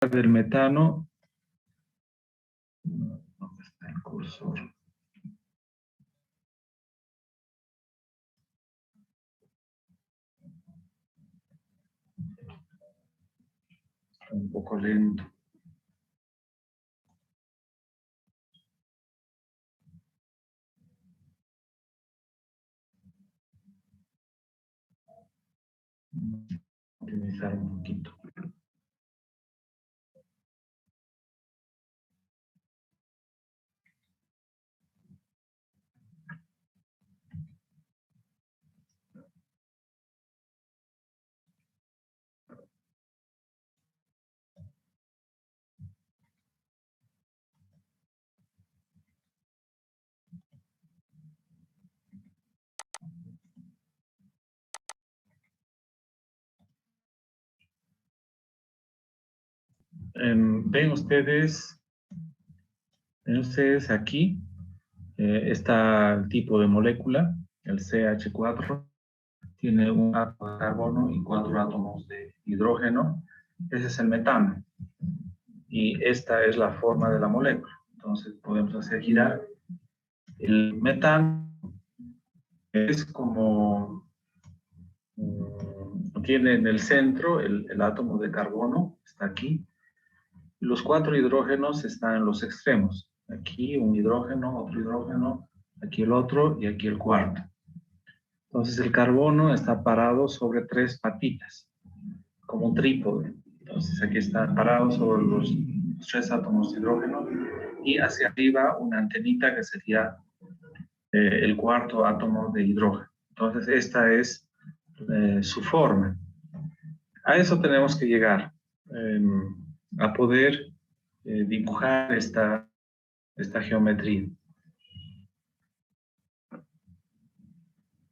del metano. ¿Dónde está el cursor? Está un poco lento. Optimizar un poquito. Ven ustedes aquí, está el tipo de molécula, el CH4, tiene un átomo de carbono y 4 átomos de hidrógeno. Ese es el metano. Y esta es la forma de la molécula. Entonces podemos hacer girar. El metano es como, tiene en el centro el átomo de carbono, está aquí. Los 4 hidrógenos están en los extremos. Aquí un hidrógeno, otro hidrógeno, aquí el otro y aquí el cuarto. Entonces el carbono está parado sobre 3 patitas, como un trípode. Entonces aquí está parado sobre los 3 átomos de hidrógeno y hacia arriba una antenita que sería el cuarto átomo de hidrógeno. Entonces esta es su forma. A eso tenemos que llegar, a poder dibujar esta geometría.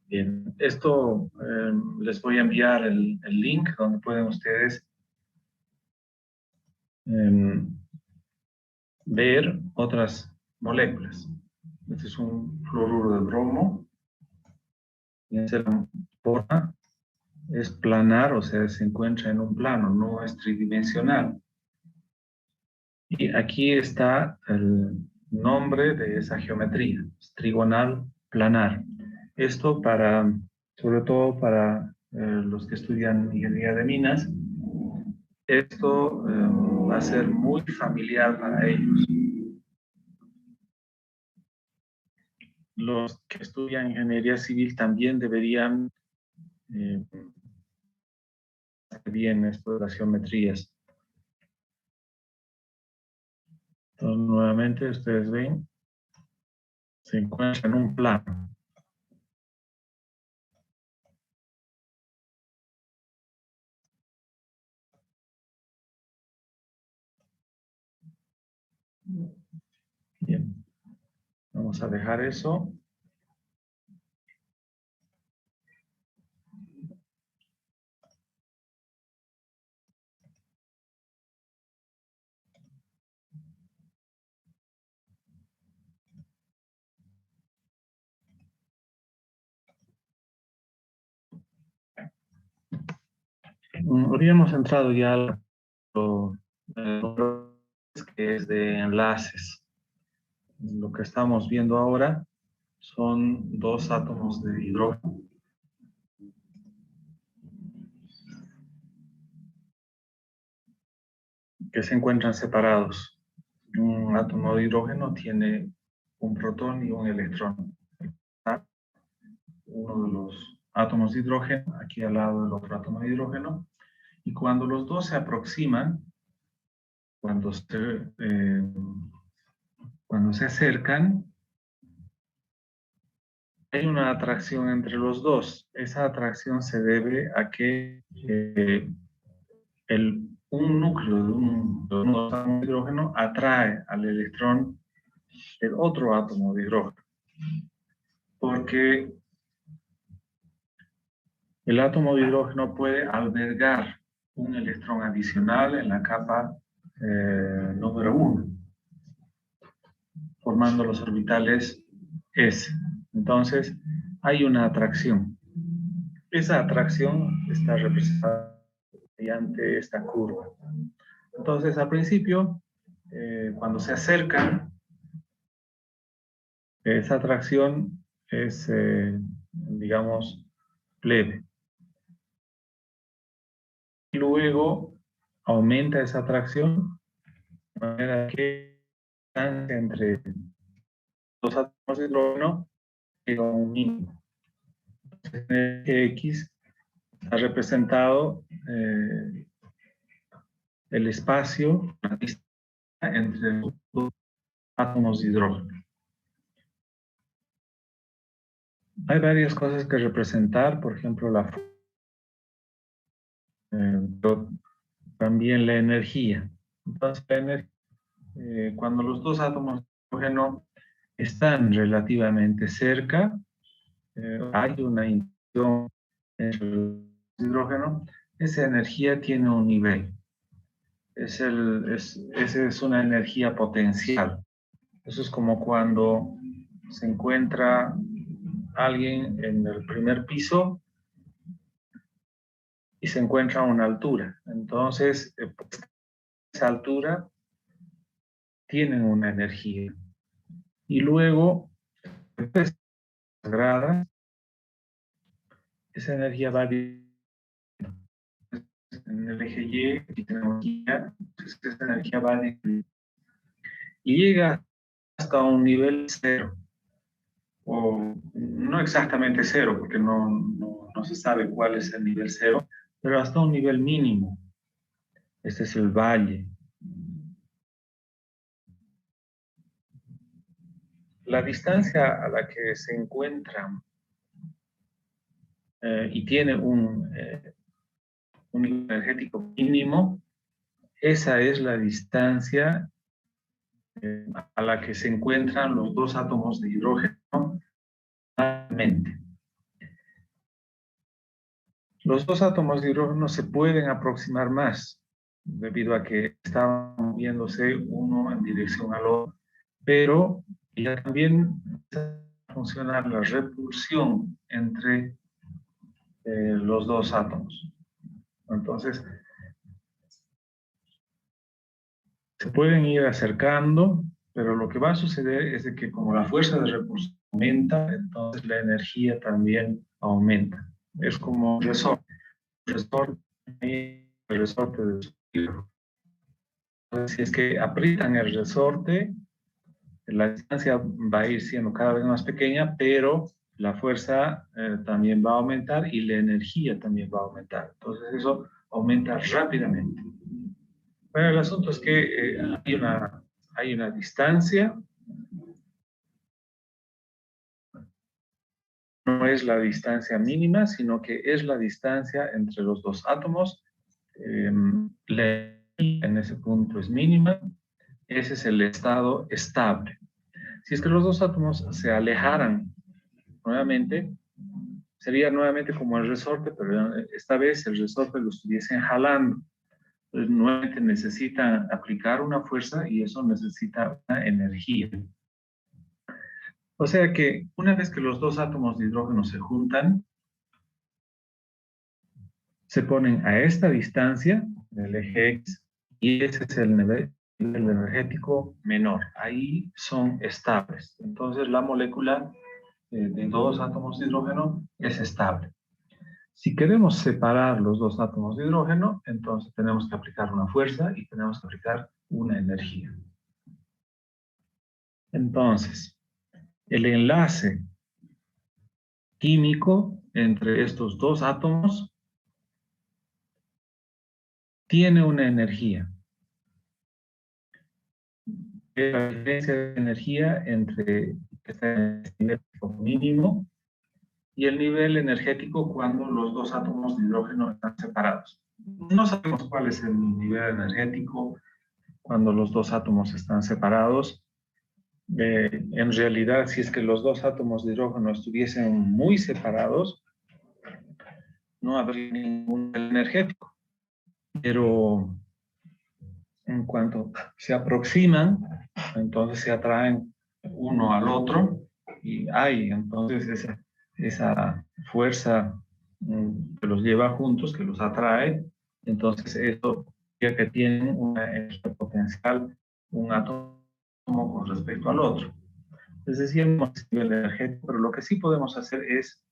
Bien, esto les voy a enviar el link donde pueden ustedes ver otras moléculas. Este es un fluoruro de bromo. Y esa forma es planar, o sea, se encuentra en un plano, no es tridimensional. Y aquí está el nombre de esa geometría, trigonal planar. Esto para, sobre todo para los que estudian ingeniería de minas, esto va a ser muy familiar para ellos. Los que estudian ingeniería civil también deberían hacer bien esto de las geometrías. Entonces, nuevamente, ustedes ven, se encuentra en un plano. Bien, vamos a dejar eso. Habíamos entrado ya a lo que es de enlaces. Lo que estamos viendo ahora son 2 átomos de hidrógeno. Que se encuentran separados. Un átomo de hidrógeno tiene un protón y un electrón. Uno de los átomos de hidrógeno, aquí al lado del otro átomo de hidrógeno, y cuando los dos se aproximan, cuando se acercan, hay una atracción entre los dos. Esa atracción se debe a que un núcleo de un átomo de hidrógeno atrae al electrón del otro átomo de hidrógeno. Porque el átomo de hidrógeno puede albergar un electrón adicional en la capa número 1, formando los orbitales S. Entonces, hay una atracción. Esa atracción está representada mediante esta curva. Entonces, al principio, cuando se acercan, esa atracción es, digamos, leve. Luego aumenta esa atracción, de manera que la distancia entre los átomos de hidrógeno llega a un mínimo. Entonces, en el X ha representado el espacio, la distancia entre los dos átomos de hidrógeno. Hay varias cosas que representar, por ejemplo, también la energía. Entonces, cuando los dos átomos de hidrógeno están relativamente cerca, hay una interacción entre el hidrógeno, esa energía tiene un nivel. Esa es una energía potencial. Eso es como cuando se encuentra alguien en el primer piso y se encuentra a una altura. Entonces, pues, esa altura tienen una energía. Y luego, después de gradas, esa energía va en el eje Y, y tenemos energía, entonces esa energía va y llega hasta un nivel cero, o no exactamente cero, porque no se sabe cuál es el nivel cero, pero hasta un nivel mínimo. Este es el valle. La distancia a la que se encuentran y tiene un nivel energético mínimo, esa es la distancia a la que se encuentran los dos átomos de hidrógeno. Los dos átomos de hidrógeno se pueden aproximar más, debido a que están moviéndose uno en dirección al otro, pero ya también funciona la repulsión entre los dos átomos. Entonces, se pueden ir acercando, pero lo que va a suceder es de que como la fuerza de repulsión aumenta, entonces la energía también aumenta. Es como un resorte. El resorte del hilo. Entonces, si es que aprietan el resorte, la distancia va a ir siendo cada vez más pequeña, pero la fuerza también va a aumentar y la energía también va a aumentar. Entonces, eso aumenta rápidamente. Bueno, el asunto es que hay una distancia, no es la distancia mínima, sino que es la distancia entre los dos átomos. La energía en ese punto es mínima, ese es el estado estable. Si es que los dos átomos se alejaran nuevamente, sería nuevamente como el resorte, pero esta vez el resorte lo estuviesen jalando. Entonces, nuevamente necesitan aplicar una fuerza y eso necesita una energía. O sea que una vez que los dos átomos de hidrógeno se juntan, se ponen a esta distancia, el eje X, y ese es el nivel energético menor. Ahí son estables. Entonces la molécula de dos átomos de hidrógeno es estable. Si queremos separar los dos átomos de hidrógeno, entonces tenemos que aplicar una fuerza y tenemos que aplicar una energía. Entonces, el enlace químico entre estos dos átomos tiene una energía. Es la diferencia de energía entre el nivel mínimo y el nivel energético cuando los dos átomos de hidrógeno están separados. No sabemos cuál es el nivel energético cuando los dos átomos están separados. En realidad, si es que los dos átomos de hidrógeno estuviesen muy separados, no habría ningún nivel energético. Pero en cuanto se aproximan, entonces se atraen uno al otro y hay entonces esa fuerza que los lleva juntos, que los atrae, entonces eso que tienen una energía potencial, un átomo con respecto al otro. Es decir, no es nivel energético, pero lo que sí podemos hacer es,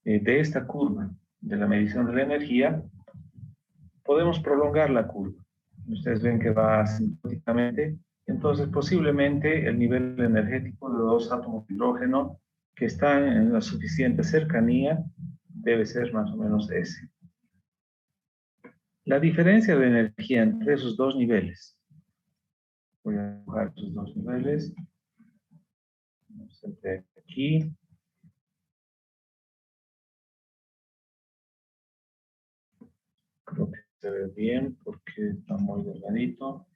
de esta curva de la medición de la energía, podemos prolongar la curva. Ustedes ven que va asintóticamente, entonces posiblemente el nivel energético de dos átomos de hidrógeno que están en la suficiente cercanía debe ser más o menos ese. La diferencia de energía entre esos dos niveles, voy a dibujar esos dos niveles, aquí, creo que se ve bien porque está muy delgadito.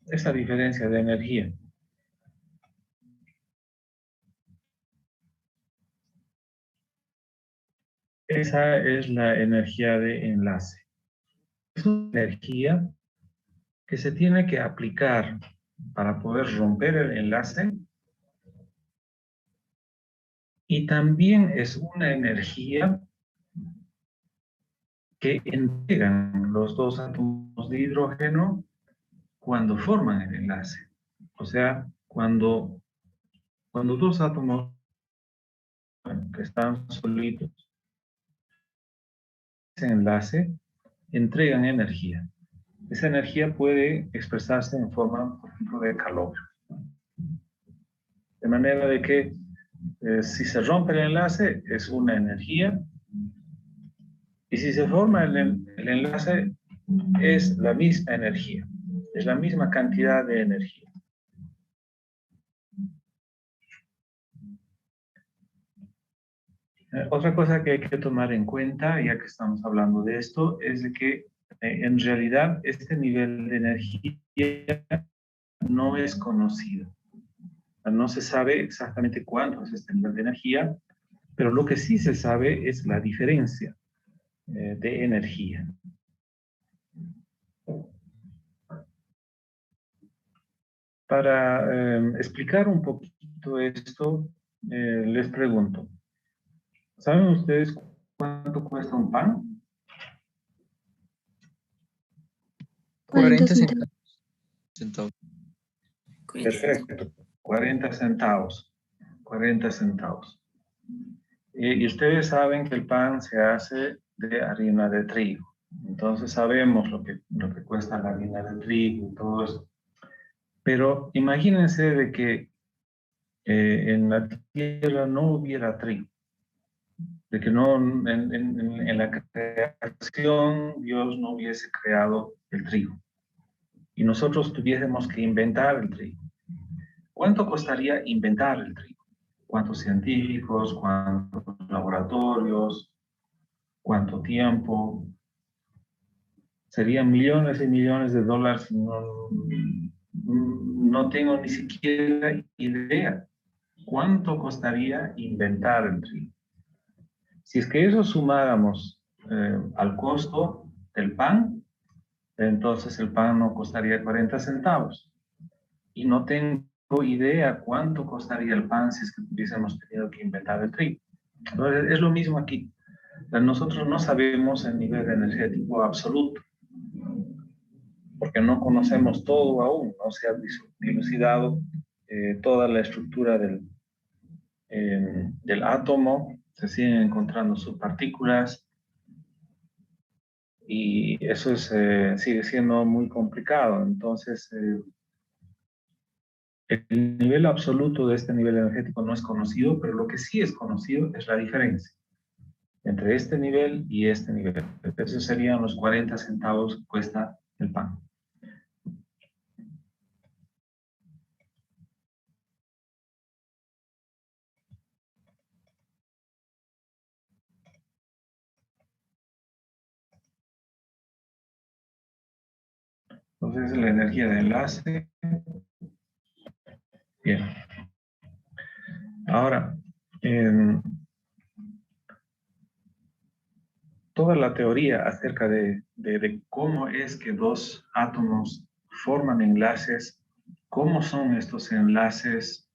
Esa diferencia de energía. Esa es la energía de enlace. Es una energía que se tiene que aplicar para poder romper el enlace y también es una energía que entregan los dos átomos de hidrógeno cuando forman el enlace. O sea, cuando dos átomos que están solitos ese enlace entregan energía. Esa energía puede expresarse en forma, por ejemplo, de calor. De manera de que si se rompe el enlace es una energía y si se forma el enlace es la misma energía, es la misma cantidad de energía. Otra cosa que hay que tomar en cuenta, ya que estamos hablando de esto, es de que en realidad este nivel de energía no es conocido. No se sabe exactamente cuánto es este nivel de energía, pero lo que sí se sabe es la diferencia de energía. Para explicar un poquito esto, les pregunto, ¿saben ustedes cuánto cuesta un pan? 40 centavos. Perfecto, 40 centavos. 40 centavos. Y ustedes saben que el pan se hace de harina de trigo. Entonces sabemos lo que cuesta la harina de trigo y todo eso. Pero imagínense de que en la tierra no hubiera trigo. De que no, en la creación Dios no hubiese creado el trigo. Y nosotros tuviésemos que inventar el trigo. ¿Cuánto costaría inventar el trigo? ¿Cuántos científicos? ¿Cuántos laboratorios? ¿Cuánto tiempo? Serían millones y millones de dólares. No tengo ni siquiera idea cuánto costaría inventar el trigo. Si es que eso sumáramos al costo del pan, entonces el pan no costaría 40 centavos. Y no tengo idea cuánto costaría el pan si es que hubiésemos tenido que inventar el trigo. Entonces, es lo mismo aquí. Nosotros no sabemos el nivel energético absoluto, porque no conocemos todo aún, no se ha dilucidado toda la estructura del átomo, se siguen encontrando subpartículas y eso es, sigue siendo muy complicado. Entonces, el nivel absoluto de este nivel energético no es conocido, pero lo que sí es conocido es la diferencia entre este nivel y este nivel. Esos serían los 40 centavos que cuesta el pan. Entonces, la energía de enlace. Bien. Ahora, toda la teoría acerca de cómo es que dos átomos forman enlaces, cómo son estos enlaces,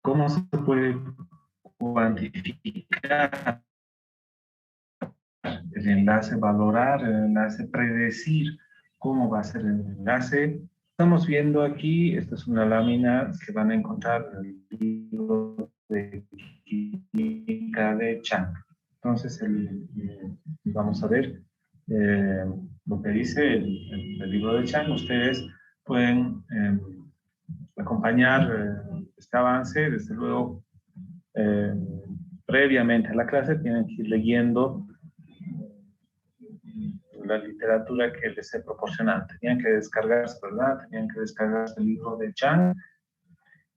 cómo se puede cuantificar el enlace, valorar el enlace, predecir cómo va a ser el enlace. Estamos viendo aquí, esta es una lámina que van a encontrar en el libro de química de Chang. Entonces, vamos a ver lo que dice el libro de Chang. Ustedes pueden acompañar este avance, desde luego, previamente a la clase tienen que ir leyendo la literatura que les he proporcionado. Tenían que descargarse, ¿verdad? Tenían que descargarse el libro de Chang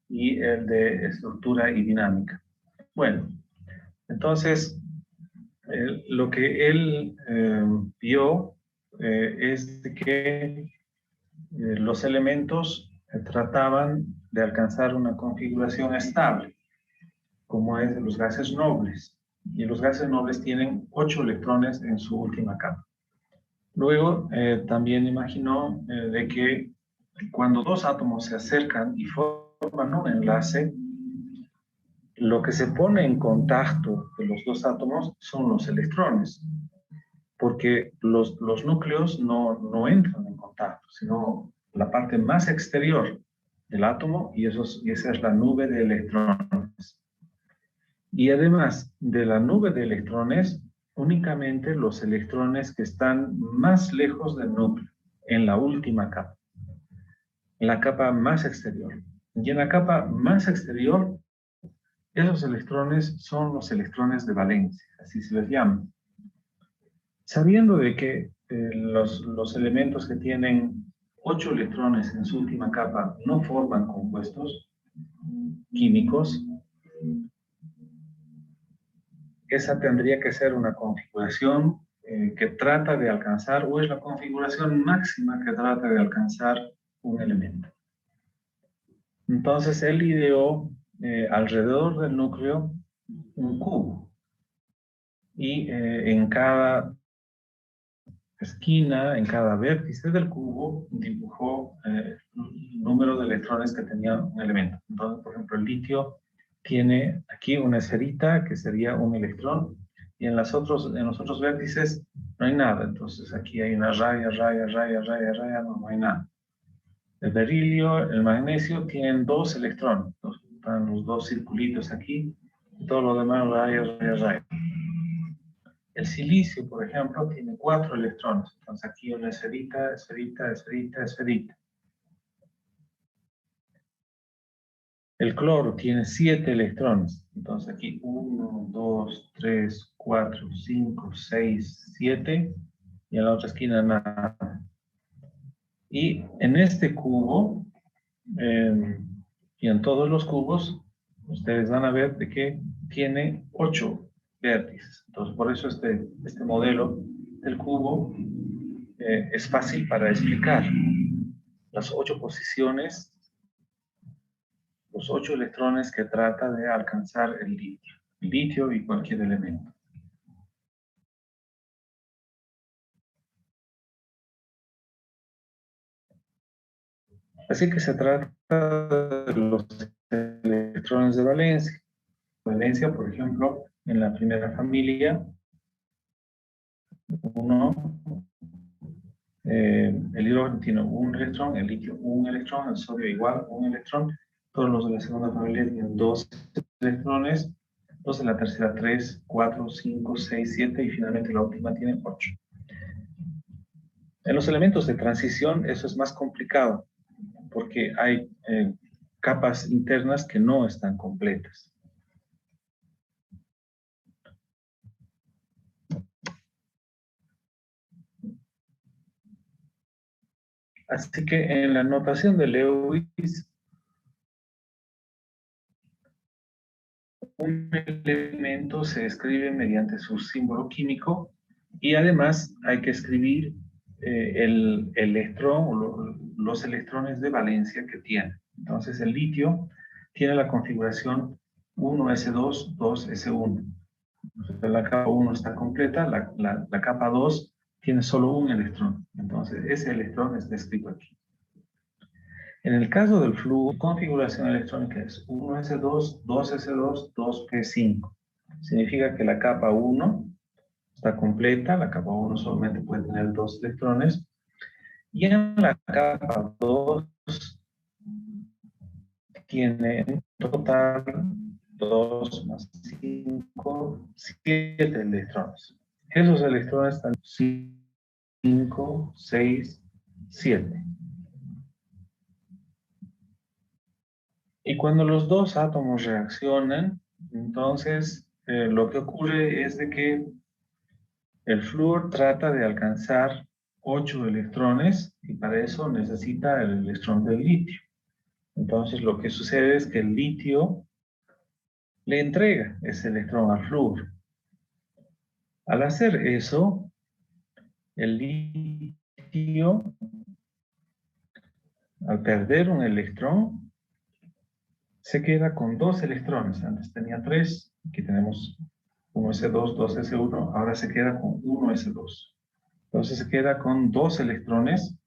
y el de estructura y dinámica. Bueno, entonces, lo que él vio es de que los elementos trataban de alcanzar una configuración estable, como es de los gases nobles. Y los gases nobles tienen 8 electrones en su última capa. Luego, también imaginó de que cuando dos átomos se acercan y forman un enlace, lo que se pone en contacto de los dos átomos son los electrones, porque los núcleos no entran en contacto, sino la parte más exterior del átomo, y esa es la nube de electrones. Y además de la nube de electrones, únicamente los electrones que están más lejos del núcleo, en la última capa, en la capa más exterior. Y en la capa más exterior, esos electrones son los electrones de valencia, así se les llama. Sabiendo de que los elementos que tienen 8 electrones en su última capa no forman compuestos químicos, esa tendría que ser una configuración que trata de alcanzar, o es la configuración máxima que trata de alcanzar un elemento. Entonces él ideó alrededor del núcleo un cubo, y en cada esquina, en cada vértice del cubo, dibujó el número de electrones que tenía un elemento. Entonces, por ejemplo, el litio tiene aquí una esferita que sería un electrón, y en los otros vértices no hay nada. Entonces aquí hay una raya, no hay nada. El berilio, el magnesio tienen 2 electrones. Están los 2 circulitos aquí, y todo lo demás raya. El silicio, por ejemplo, tiene 4 electrones. Entonces aquí una esferita. El cloro tiene 7 electrones. Entonces aquí 1, 2, 3, 4, 5, 6, 7. Y en la otra esquina nada. Y en este cubo, y en todos los cubos, ustedes van a ver de que tiene 8 vértices. Entonces por eso este modelo del cubo es fácil para explicar. Las 8 posiciones, los 8 electrones que trata de alcanzar el litio y cualquier elemento. Así que se trata de los electrones de valencia. Valencia, por ejemplo, en la primera familia, 1, el hidrógeno tiene un electrón, el litio un electrón, el sodio igual un electrón. Todos los de la segunda familia tienen 2 electrones, los de la tercera 3, 4, 5, 6, 7 y finalmente la última tiene 8. En los elementos de transición eso es más complicado porque hay capas internas que no están completas. Así que en la notación de Lewis, un elemento se escribe mediante su símbolo químico, y además hay que escribir el electrón o los electrones de valencia que tiene. Entonces el litio tiene la configuración 1s2, 2s1. Entonces, la capa 1 está completa, la capa 2 tiene solo un electrón. Entonces, ese electrón está escrito aquí. En el caso del flúor, configuración electrónica es 1s2, 2s2, 2p5. Significa que la capa 1 está completa, la capa 1 solamente puede tener 2 electrones, y en la capa 2 tiene en total 2 más 5, 7 electrones. Esos electrones están 5, 6, 7. Y cuando los dos átomos reaccionan, entonces lo que ocurre es de que el flúor trata de alcanzar 8 electrones y para eso necesita el electrón del litio. Entonces lo que sucede es que el litio le entrega ese electrón al flúor. Al hacer eso, el litio, al perder un electrón, se queda con 2 electrones. Antes tenía 3, aquí tenemos 1s2, 2s1, ahora se queda con 1s2. Entonces se queda con 2 electrones,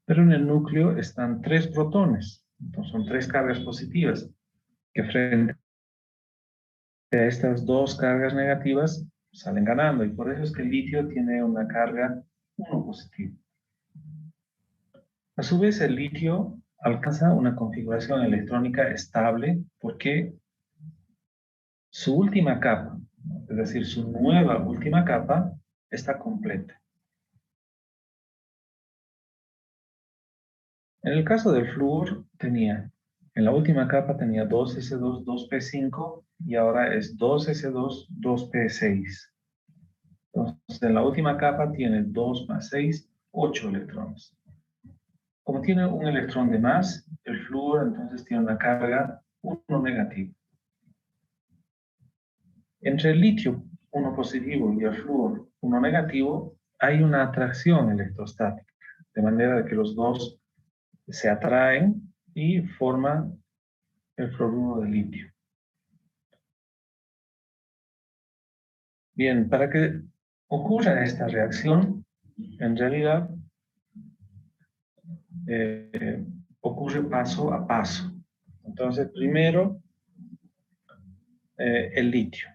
pero en el núcleo están 3 protones. Entonces son 3 cargas positivas, que frente a estas 2 cargas negativas salen ganando, y por eso es que el litio tiene una carga 1 positiva. A su vez, el litio alcanza una configuración electrónica estable porque su última capa, es decir, su nueva última capa, está completa. En el caso del flúor, en la última capa tenía 2s2, 2p5 y ahora es 2s2, 2p6. Entonces, en la última capa tiene 2 más 6, 8 electrones. Como tiene un electrón de más, el flúor entonces tiene una carga 1 negativa. Entre el litio 1 positivo y el flúor 1 negativo hay una atracción electrostática, de manera que los dos se atraen y forman el fluoruro de litio. Bien, para que ocurra esta reacción, en realidad ocurre paso a paso. Entonces, primero, el litio.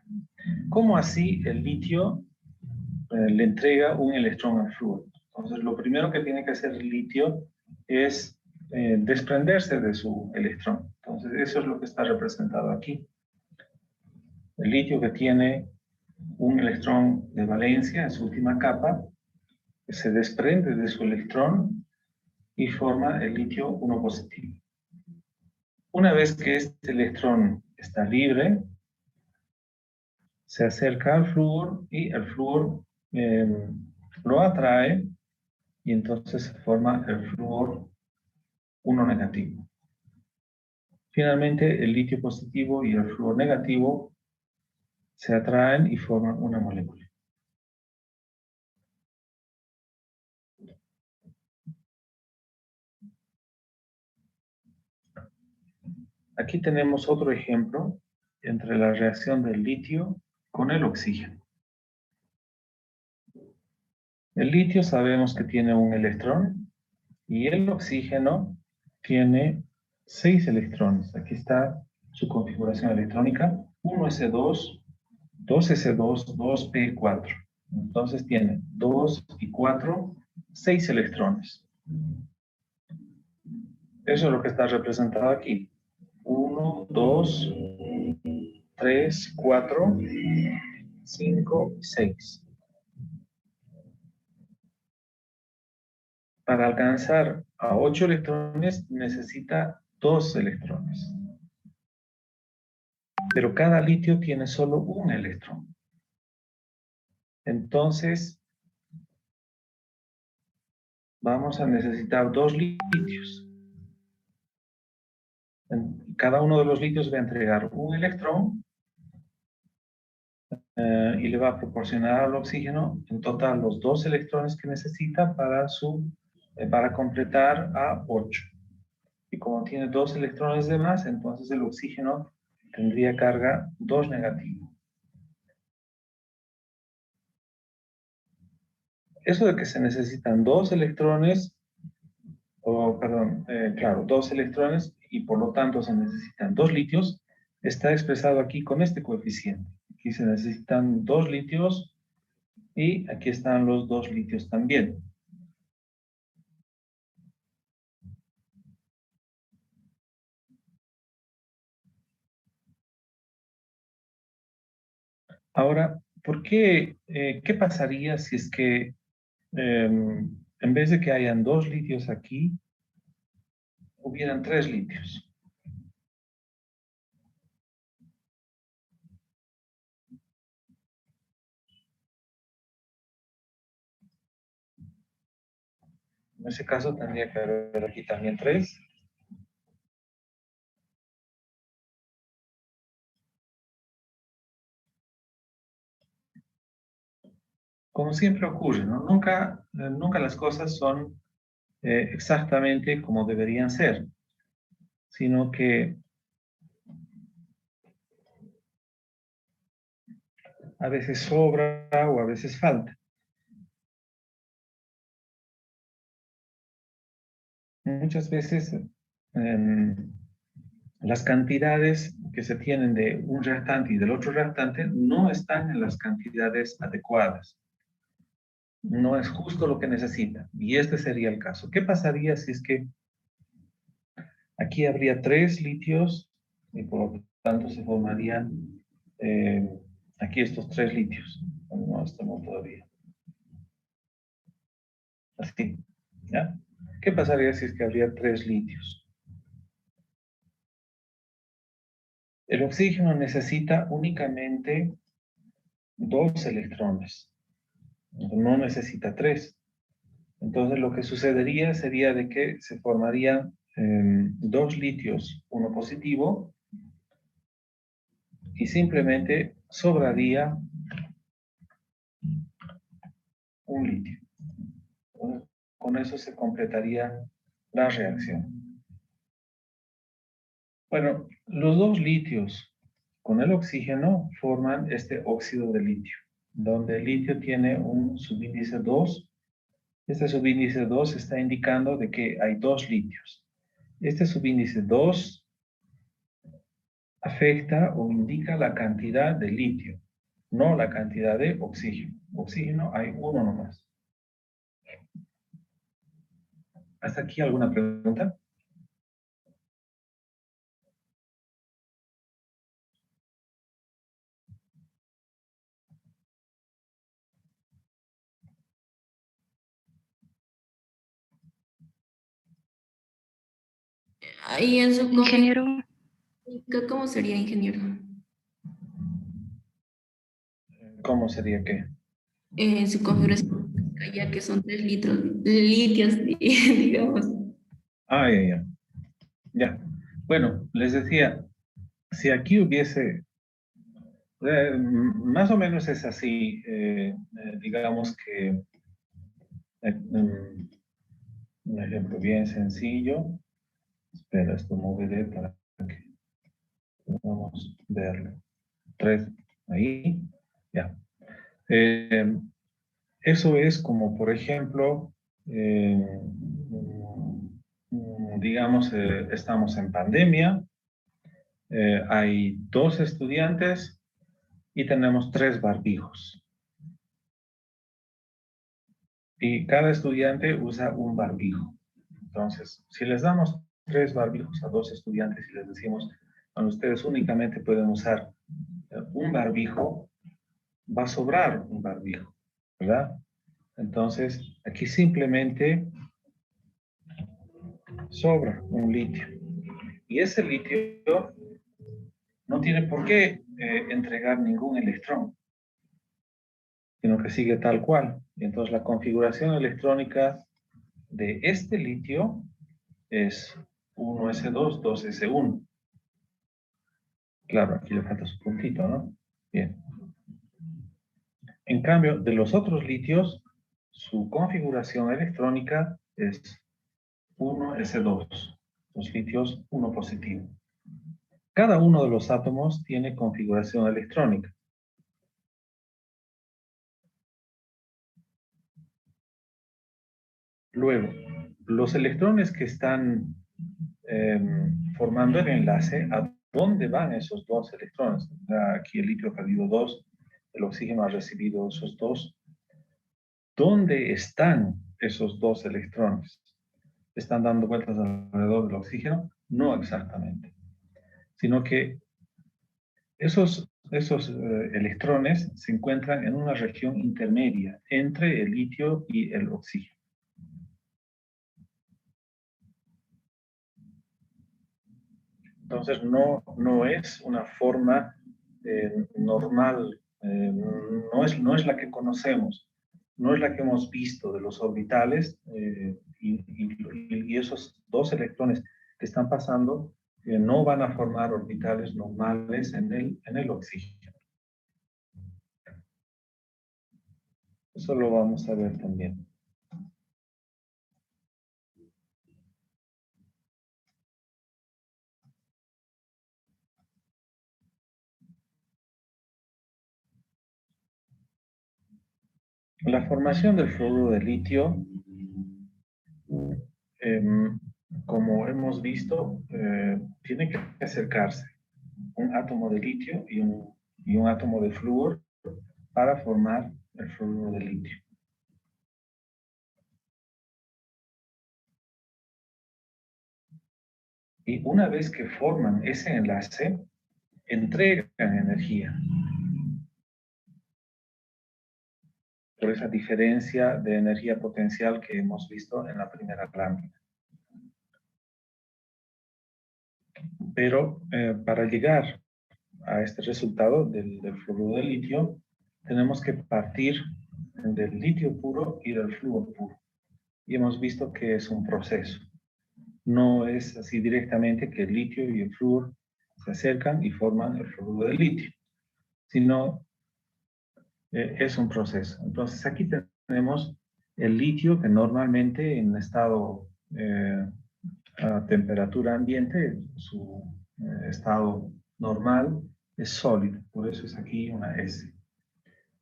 ¿Cómo así el litio le entrega un electrón al flúor? Entonces, lo primero que tiene que hacer el litio es desprenderse de su electrón. Entonces, eso es lo que está representado aquí. El litio que tiene un electrón de valencia en su última capa, se desprende de su electrón y forma el litio 1 positivo. Una vez que este electrón está libre, se acerca al flúor y el flúor lo atrae y entonces se forma el flúor 1 negativo. Finalmente, el litio positivo y el flúor negativo se atraen y forman una molécula. Aquí tenemos otro ejemplo entre la reacción del litio con el oxígeno. El litio sabemos que tiene un electrón y el oxígeno tiene 6 electrones. Aquí está su configuración electrónica: 1s2, 2s2, 2p4. Entonces tiene 2 y 4, 6 electrones. Eso es lo que está representado aquí. 1, 2, 3, 4, 5 y 6. Para alcanzar a 8 electrones necesita 2 electrones. Pero cada litio tiene solo un electrón. Entonces, vamos a necesitar 2 litios. Cada uno de los litios va a entregar un electrón y le va a proporcionar al oxígeno en total los 2 electrones que necesita para completar a 8. Y como tiene 2 electrones de más, entonces el oxígeno tendría carga 2 negativo. Eso de que se necesitan 2 electrones, claro, 2 electrones y por lo tanto se necesitan 2 litios, está expresado aquí con este coeficiente. Aquí se necesitan 2 litios y aquí están los 2 litios también. Ahora, ¿qué pasaría si es que en vez de que hayan 2 litios aquí, hubieran 3 litios? En ese caso tendría que haber aquí también 3. Como siempre ocurre, ¿no? Nunca las cosas son exactamente como deberían ser, sino que a veces sobra o a veces falta. Muchas veces las cantidades que se tienen de un reactante y del otro reactante no están en las cantidades adecuadas. No es justo lo que necesita. Y este sería el caso. ¿Qué pasaría si es que aquí habría 3 litios y por lo tanto se formarían aquí estos 3 litios? No, esto no todavía. Así, ¿ya? ¿Qué pasaría si es que habría 3 litios? El oxígeno necesita únicamente 2 electrones. No necesita 3. Entonces lo que sucedería sería de que se formarían 2 litios, uno positivo, y simplemente sobraría un litio. Con eso se completaría la reacción. Bueno, los 2 litios con el oxígeno forman este óxido de litio, donde el litio tiene un subíndice 2. Este subíndice 2 está indicando de que hay 2 litios. Este subíndice 2 afecta o indica la cantidad de litio, no la cantidad de oxígeno. Oxígeno hay uno nomás. ¿Hasta aquí alguna pregunta? Ahí en su Ingeniero. ¿Cómo sería, ingeniero? ¿Cómo sería qué? En su configuración, ya que son 3 litros, litios, digamos. Ah, ya. Ya. Bueno, les decía, si aquí hubiese, más o menos es así, digamos que, un ejemplo bien sencillo. Espera, esto moveré para que podamos verlo. 3, ahí, ya. Eso es como, por ejemplo, digamos, estamos en pandemia, hay 2 estudiantes y tenemos 3 barbijos. Y cada estudiante usa un barbijo. Entonces, si les damos 3 barbijos a 2 estudiantes y les decimos, bueno, ustedes únicamente pueden usar un barbijo, va a sobrar un barbijo, ¿verdad? Entonces, aquí simplemente sobra un litio. Y ese litio no tiene por qué entregar ningún electrón, sino que sigue tal cual. Y entonces la configuración electrónica de este litio es 1s2, 2s1. Claro, aquí le falta su puntito, ¿no? Bien. En cambio, de los otros litios, su configuración electrónica es 1s2. Los litios 1 positivo. Cada uno de los átomos tiene configuración electrónica. Luego, los electrones que están formando el enlace, ¿a dónde van esos dos electrones? Aquí el litio ha perdido dos, el oxígeno ha recibido esos dos. ¿Dónde están esos dos electrones? ¿Están dando vueltas alrededor del oxígeno? No exactamente, sino que esos electrones se encuentran en una región intermedia entre el litio y el oxígeno. Entonces no es una forma normal, no es la que conocemos, no es la que hemos visto de los orbitales y esos dos electrones que están pasando no van a formar orbitales normales en el oxígeno. Eso lo vamos a ver también. La formación del fluoruro de litio, como hemos visto, tiene que acercarse un átomo de litio y un átomo de flúor para formar el fluoruro de litio. Y una vez que forman ese enlace, entregan energía. Por esa diferencia de energía potencial que hemos visto en la primera lámina. Pero para llegar a este resultado del fluoruro de litio, tenemos que partir del litio puro y del flúor puro. Y hemos visto que es un proceso. No es así directamente que el litio y el flúor se acercan y forman el fluoruro de litio, sino es un proceso. Entonces aquí tenemos el litio que normalmente en estado a temperatura ambiente, su estado normal es sólido, por eso es aquí una S.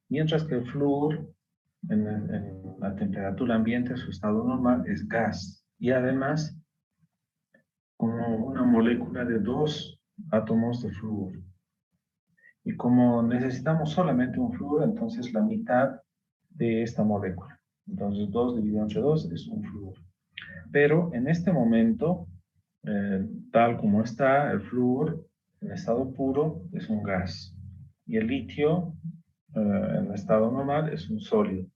Mientras que el flúor en la temperatura ambiente, su estado normal es gas y además como una molécula de dos átomos de flúor. Y como necesitamos solamente un flúor, entonces la mitad de esta molécula. Entonces 2 dividido entre 2 es un flúor. Pero en este momento, tal como está el flúor en estado puro, es un gas. Y el litio en estado normal es un sólido.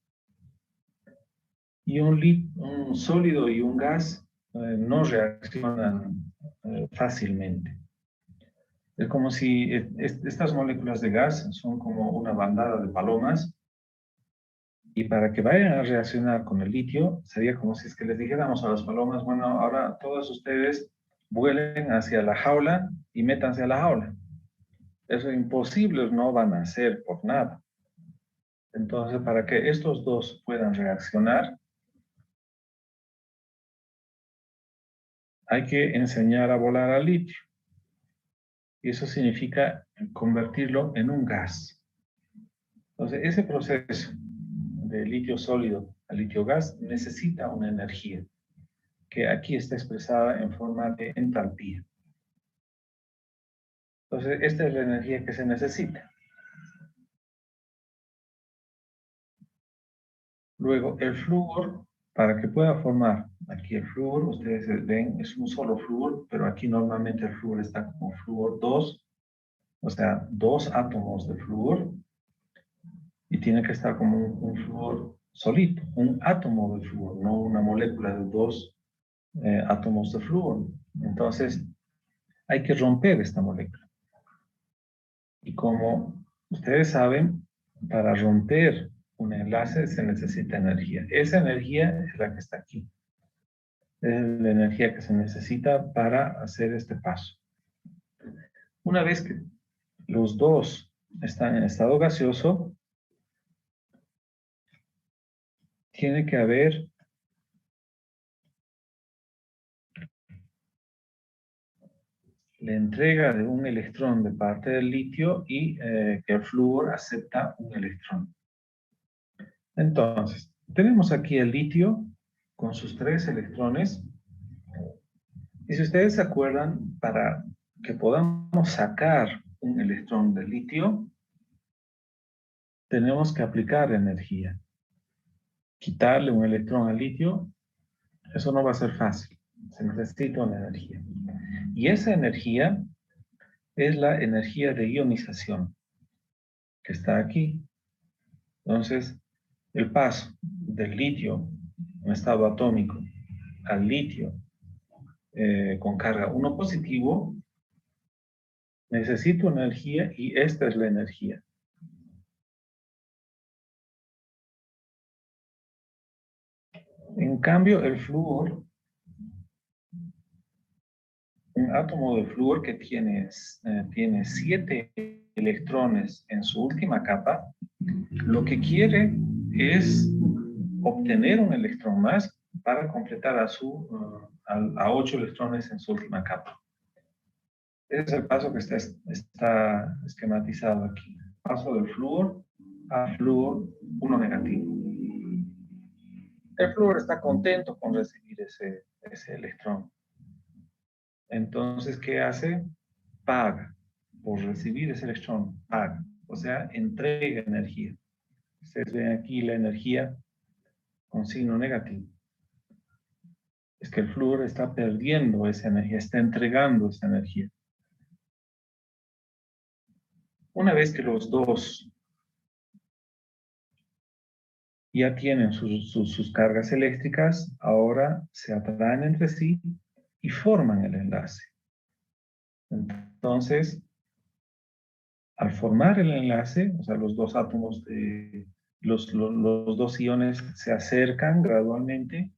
Y un sólido y un gas no reaccionan fácilmente. Es como si estas moléculas de gas son como una bandada de palomas y para que vayan a reaccionar con el litio sería como si es que les dijéramos a las palomas, bueno, ahora todos ustedes vuelen hacia la jaula y métanse a la jaula. Eso es imposible, no van a hacer por nada. Entonces, para que estos dos puedan reaccionar, hay que enseñar a volar al litio. Y eso significa convertirlo en un gas. Entonces, ese proceso de litio sólido a litio gas necesita una energía, que aquí está expresada en forma de entalpía. Entonces, esta es la energía que se necesita. Luego, el flúor, para que pueda formar aquí el flúor, ustedes ven, es un solo flúor, pero aquí normalmente el flúor está como flúor 2, o sea, dos átomos de flúor, y tiene que estar como un flúor solito, un átomo de flúor, no una molécula de dos átomos de flúor. Entonces, hay que romper esta molécula. Y como ustedes saben, para romper un enlace se necesita energía. Esa energía es la que está aquí. Es la energía que se necesita para hacer este paso. Una vez que los dos están en estado gaseoso, tiene que haber le entrega de un electrón de parte del litio y que el flúor acepta un electrón. Entonces, tenemos aquí el litio con sus 3 electrones. Y si ustedes se acuerdan, para que podamos sacar un electrón del litio, tenemos que aplicar energía. Quitarle un electrón al litio, eso no va a ser fácil. Se necesita una energía. Y esa energía es la energía de ionización, que está aquí. Entonces, el paso del litio, un estado atómico, al litio con carga 1 positivo, necesito energía y esta es la energía. En cambio, el flúor, un átomo de flúor que tiene 7 electrones en su última capa, lo que quiere es obtener un electrón más para completar a 8 electrones en su última capa. Ese es el paso que está esquematizado aquí. Paso del flúor a flúor 1 negativo. El flúor está contento con recibir ese electrón. Entonces, ¿qué hace? Paga. Por recibir ese electrón, paga. O sea, entrega energía. Ustedes ven aquí la energía con signo negativo. Es que el flúor está perdiendo esa energía, está entregando esa energía. Una vez que los dos ya tienen sus cargas eléctricas, ahora se atraen entre sí y forman el enlace. Entonces, al formar el enlace, o sea, los dos átomos, los dos iones se acercan gradualmente,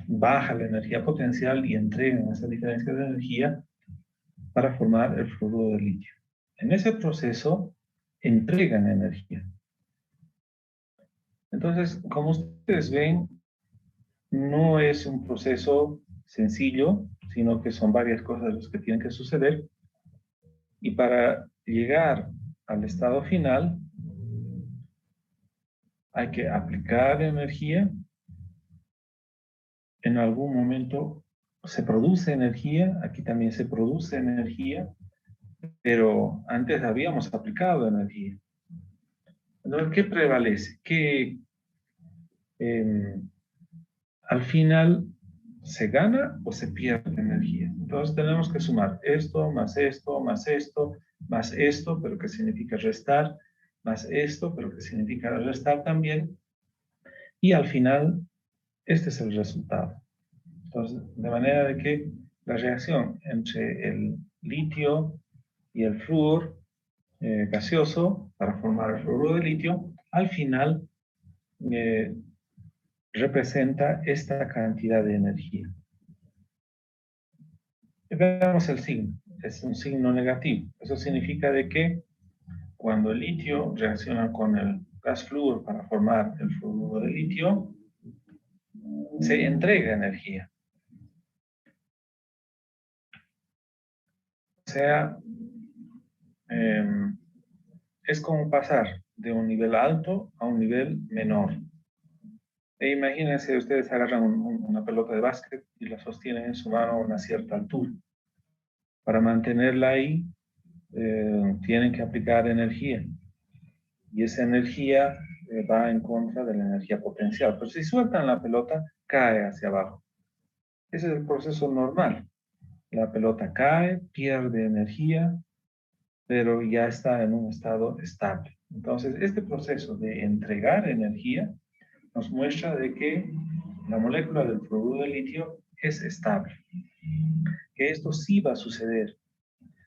baja la energía potencial y entregan esa diferencia de energía para formar el fluoruro de litio. En ese proceso, entregan energía. Entonces, como ustedes ven, no es un proceso sencillo, sino que son varias cosas las que tienen que suceder. Y para llegar al estado final, hay que aplicar energía. En algún momento se produce energía, aquí también se produce energía, pero antes habíamos aplicado energía. Entonces, ¿qué prevalece? Que al final se gana o se pierde energía. Entonces tenemos que sumar esto, más esto, más esto, más esto, pero que significa restar, más esto, pero que significa restar también. Y al final, este es el resultado. Entonces, de manera de que la reacción entre el litio y el flúor gaseoso para formar el fluoruro de litio, al final representa esta cantidad de energía. Veamos el signo. Es un signo negativo. Eso significa de que cuando el litio reacciona con el gas flúor para formar el fluoruro de litio, se entrega energía. O sea, es como pasar de un nivel alto a un nivel menor. E imagínense, ustedes agarran una pelota de básquet y la sostienen en su mano a una cierta altura. Para mantenerla ahí, tienen que aplicar energía. Y esa energía va en contra de la energía potencial. Pero si sueltan la pelota, cae hacia abajo. Ese es el proceso normal. La pelota cae, pierde energía, pero ya está en un estado estable. Entonces, este proceso de entregar energía nos muestra de que la molécula del fluoruro de litio es estable. Que esto sí va a suceder.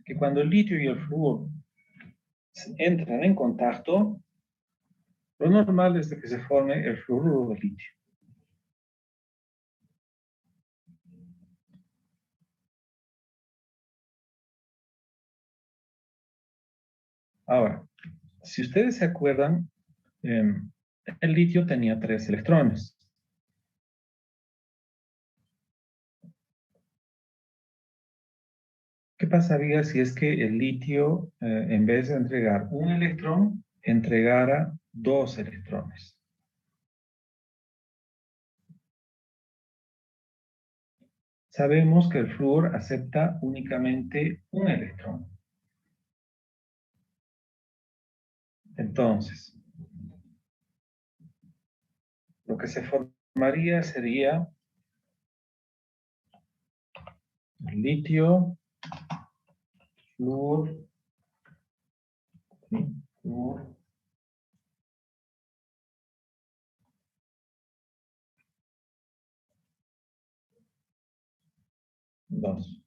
Que cuando el litio y el flúor entran en contacto, lo normal es que se forme el fluoruro de litio. Ahora, si ustedes se acuerdan, el litio tenía 3 electrones. ¿Qué pasaría si es que el litio, en vez de entregar un electrón, entregara 2 electrones? Sabemos que el flúor acepta únicamente un electrón. Entonces, lo que se formaría sería litio, flúor, ¿sí? Flúor, 2.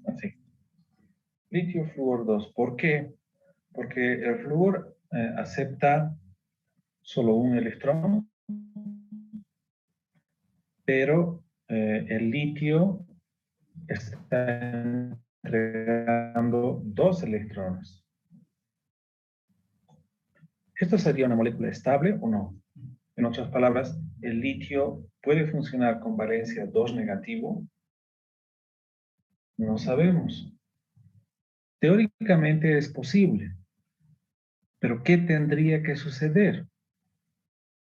Así. Litio, flúor 2. ¿Por qué? Porque el flúor acepta solo un electrón, pero el litio está entregando 2 electrones. ¿Esto sería una molécula estable o no? En otras palabras, ¿el litio puede funcionar con valencia 2 negativo? No sabemos. Teóricamente es posible, pero ¿qué tendría que suceder?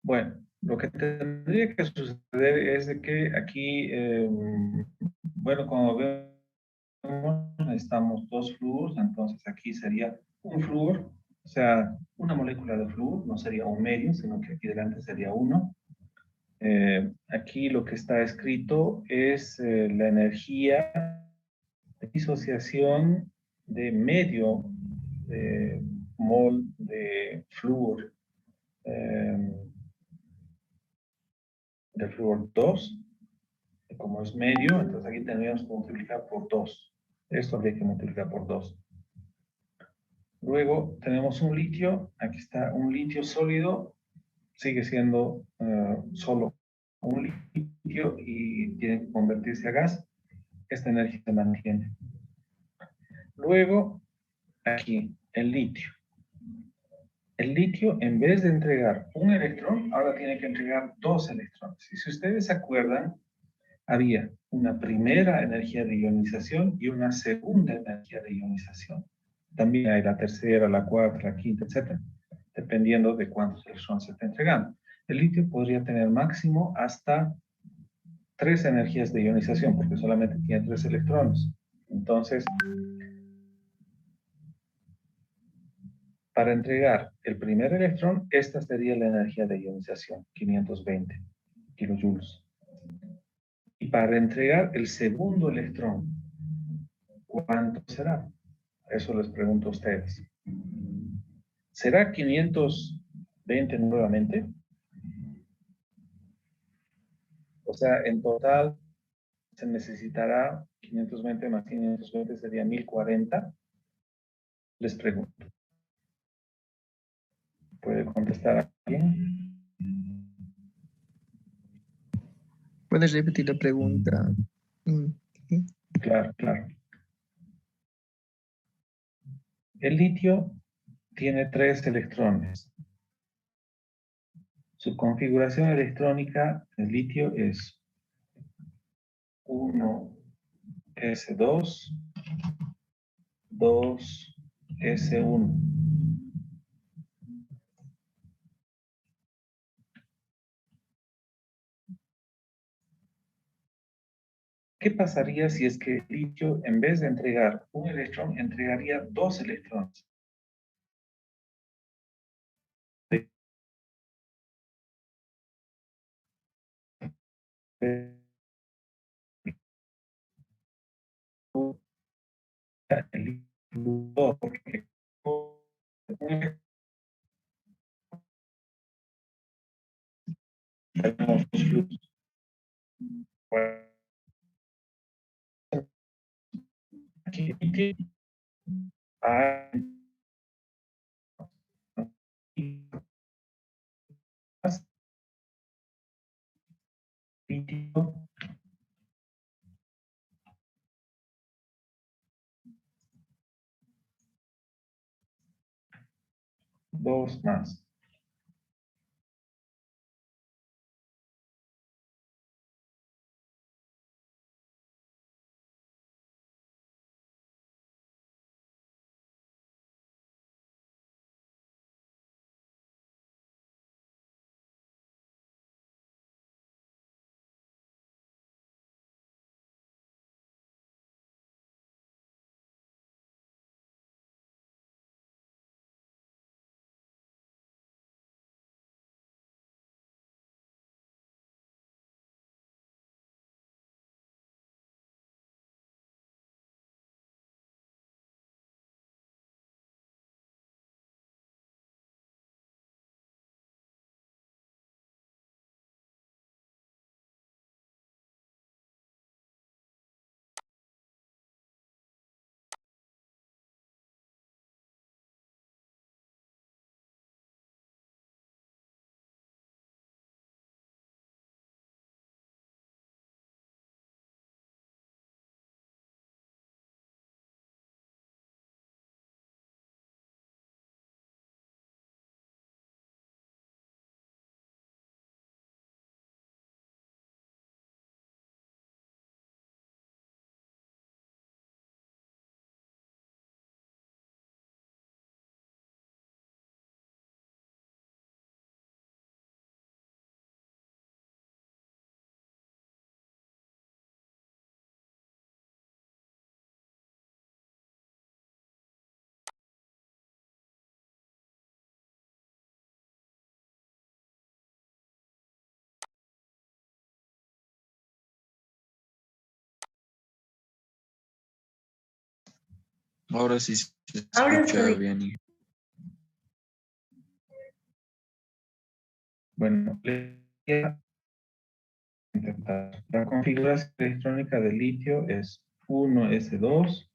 Bueno, lo que tendría que suceder es de que aquí, bueno, como vemos, necesitamos 2 flúors, entonces aquí sería un flúor, o sea, una molécula de flúor, no sería un medio, sino que aquí delante sería 1. Aquí lo que está escrito es la energía de disociación de medio mol de flúor, de flúor 2. Como es medio, entonces aquí tendríamos que multiplicar por 2. Esto habría que multiplicar por 2. Luego tenemos un litio, aquí está un litio sólido, sigue siendo solo un litio y tiene que convertirse a gas. Esta energía se mantiene. Luego, aquí, el litio. El litio, en vez de entregar un electrón, ahora tiene que entregar 2 electrones. Y si ustedes se acuerdan, había una primera energía de ionización y una segunda energía de ionización. También hay la tercera, la cuarta, la quinta, etc. Dependiendo de cuántos electrones se está entregando. El litio podría tener máximo hasta 3 energías de ionización, porque solamente tiene 3 electrones. Entonces, para entregar el primer electrón, esta sería la energía de ionización, 520 kilojoules. Y para entregar el segundo electrón, ¿cuánto será? Eso les pregunto a ustedes. ¿Será 520 nuevamente? O sea, en total se necesitará 520 más 520 sería 1040. Les pregunto. ¿Puede contestar alguien? ¿Puedes repetir la pregunta? ¿Sí? Claro, claro. El litio tiene 3 electrones. Su configuración electrónica del litio es 1s2, 2s1. ¿Qué pasaría si es que el litio, en vez de entregar un electrón, entregaría 2 electrones? El litio, porque tenemos dos fluidos. Aquí hay litio 2 más. Ahora sí se Ahora escucha estoy. bien. Bueno, voy a intentar. La configuración electrónica del litio es 1s2,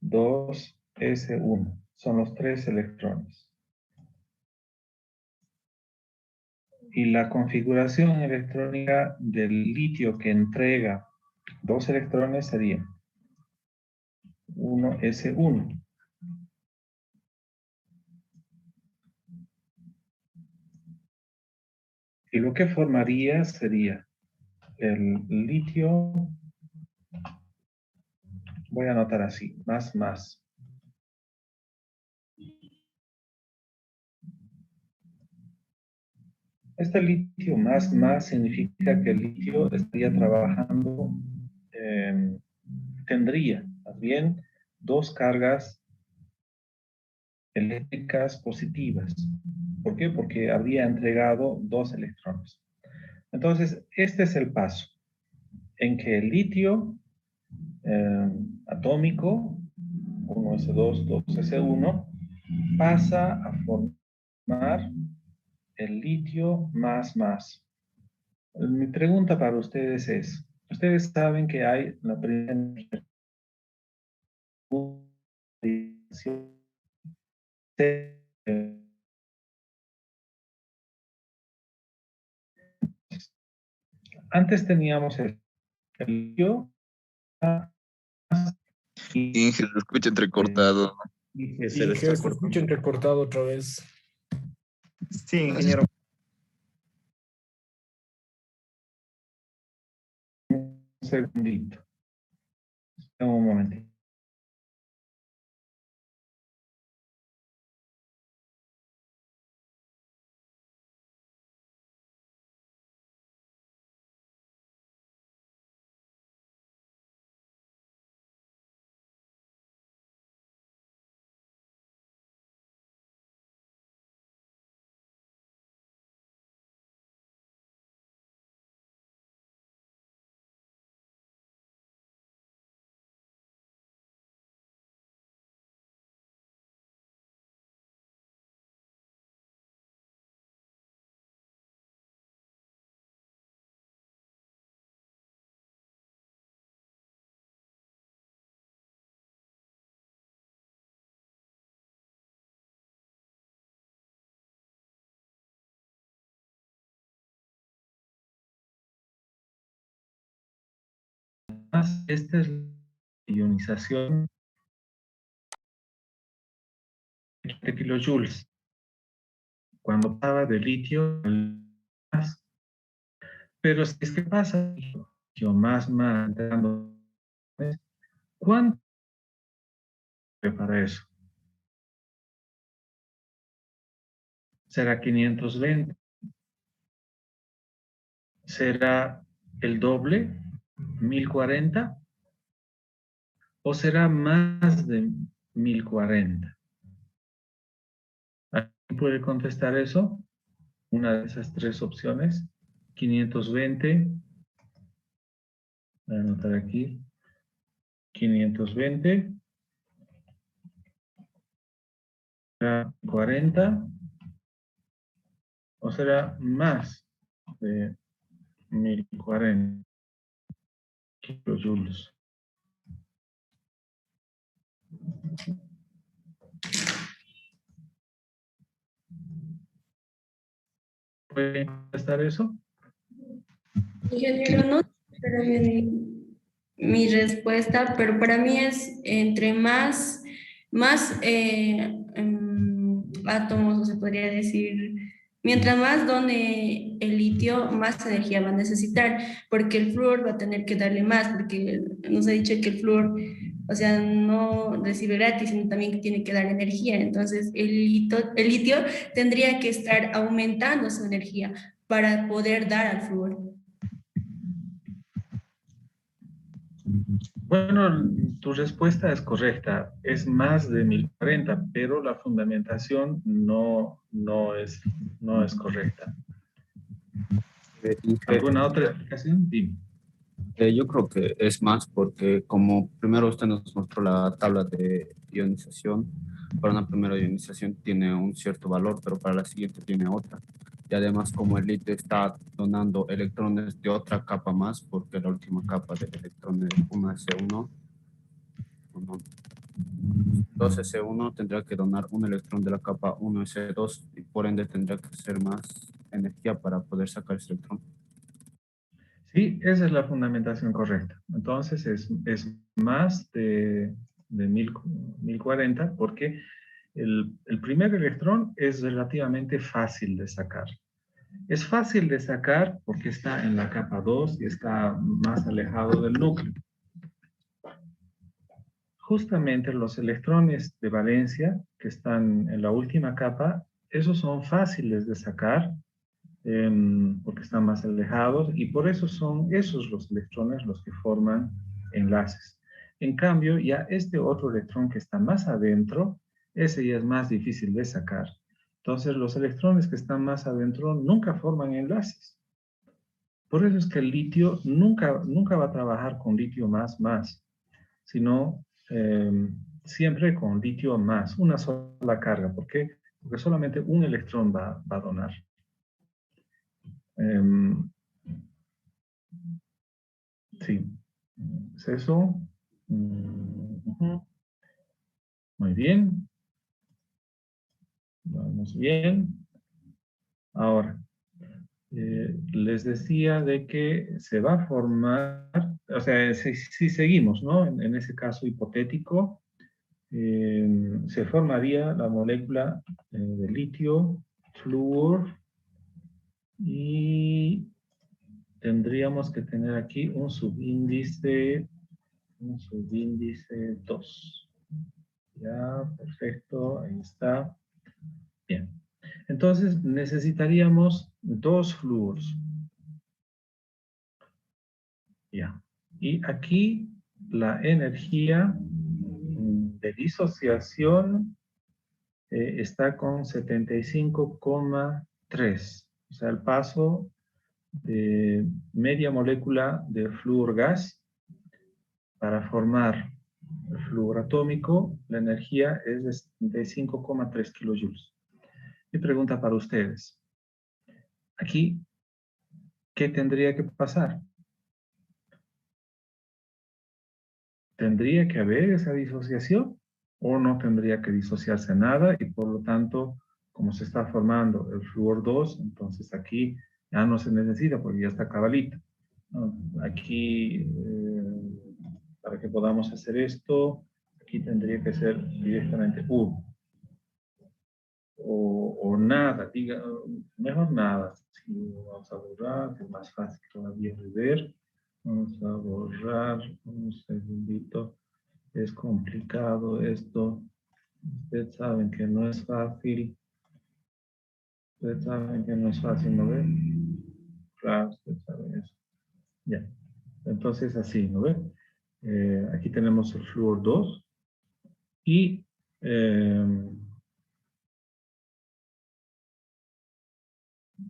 2s1. Son los 3 electrones. Y la configuración electrónica del litio que entrega 2 electrones sería 1s1. Y lo que formaría sería el litio, voy a anotar así, más. Este litio más significa que el litio estaría trabajando, tendría más bien 2 cargas eléctricas positivas. ¿Por qué? Porque habría entregado 2 electrones. Entonces, este es el paso en que el litio atómico, 1s2, 2s1, pasa a formar el litio más. Mi pregunta para ustedes es, ustedes saben que hay la primera antes teníamos el litio y Inge, lo escucha entrecortado. Y se escucha entrecortado otra vez. Sí, ingeniero. un segundito. Un momentito. Esta es la ionización de kilojoules. Cuando pasaba de litio al más. Pero si es que pasa litio más, ¿cuánto para eso? ¿Será 520? ¿Será el doble? ¿1040? ¿O será más de 1040? ¿Alguien puede contestar eso? Una de esas tres opciones. 520. Voy a anotar aquí. 520. ¿Será 40? ¿O será más de 1040 kilojoules? ¿Pueden contestar eso? Ingeniero, no espera mi respuesta, pero para mí es entre más átomos, o se podría decir, mientras más done el litio, más energía va a necesitar, porque el flúor va a tener que darle más, porque nos ha dicho que el flúor, o sea, no recibe gratis, sino también que tiene que dar energía. Entonces, el litio tendría que estar aumentando su energía para poder dar al flúor. Bueno, tu respuesta es correcta. Es más de 1040, pero la fundamentación no es correcta. ¿Alguna otra explicación? Dime. Yo creo que es más porque como primero usted nos mostró la tabla de ionización, para una primera ionización tiene un cierto valor, pero para la siguiente tiene otra. Y además como el litio está donando electrones de otra capa más, porque la última capa de electrones es 1s1, 2s1 tendrá que donar un electrón de la capa 1s2 y por ende tendrá que hacer más energía para poder sacar ese electrón. Sí, esa es la fundamentación correcta. Entonces es más de 1040 porque el primer electrón es relativamente fácil de sacar. Es fácil de sacar porque está en la capa 2 y está más alejado del núcleo. Justamente los electrones de valencia que están en la última capa, esos son fáciles de sacar porque están más alejados y por eso son esos los electrones los que forman enlaces. En cambio, ya este otro electrón que está más adentro, ese ya es más difícil de sacar. Entonces, los electrones que están más adentro nunca forman enlaces. Por eso es que el litio nunca va a trabajar con litio más, sino siempre con litio más, una sola carga. ¿Por qué? Porque solamente un electrón va a donar. Sí, es eso. Muy bien. Vamos bien. Ahora, les decía de que se va a formar, o sea, si seguimos, ¿no? En ese caso hipotético, se formaría la molécula de litio, flúor, y tendríamos que tener aquí un subíndice 2. Ya, perfecto, ahí está. Bien. Entonces necesitaríamos 2 flúoros. Ya. Y aquí la energía de disociación está con 75,3. O sea, el paso de media molécula de flúor gas para formar el flúor atómico, la energía es de 75,3 kilojoules. Mi pregunta para ustedes. Aquí, ¿qué tendría que pasar? ¿Tendría que haber esa disociación o no tendría que disociarse nada? Y por lo tanto, como se está formando el flúor 2, entonces aquí ya no se necesita porque ya está cabalito. Aquí, para que podamos hacer esto, aquí tendría que ser directamente 1. o nada, diga, mejor nada. Si vamos a borrar, es más fácil todavía de ver. Vamos a borrar un segundito. Es complicado esto. Ustedes saben que no es fácil. Ustedes saben que no es fácil, ¿no ven? Claro, ustedes saben eso. Ya. Entonces, así, ¿no ven? Aquí tenemos el flúor 2 y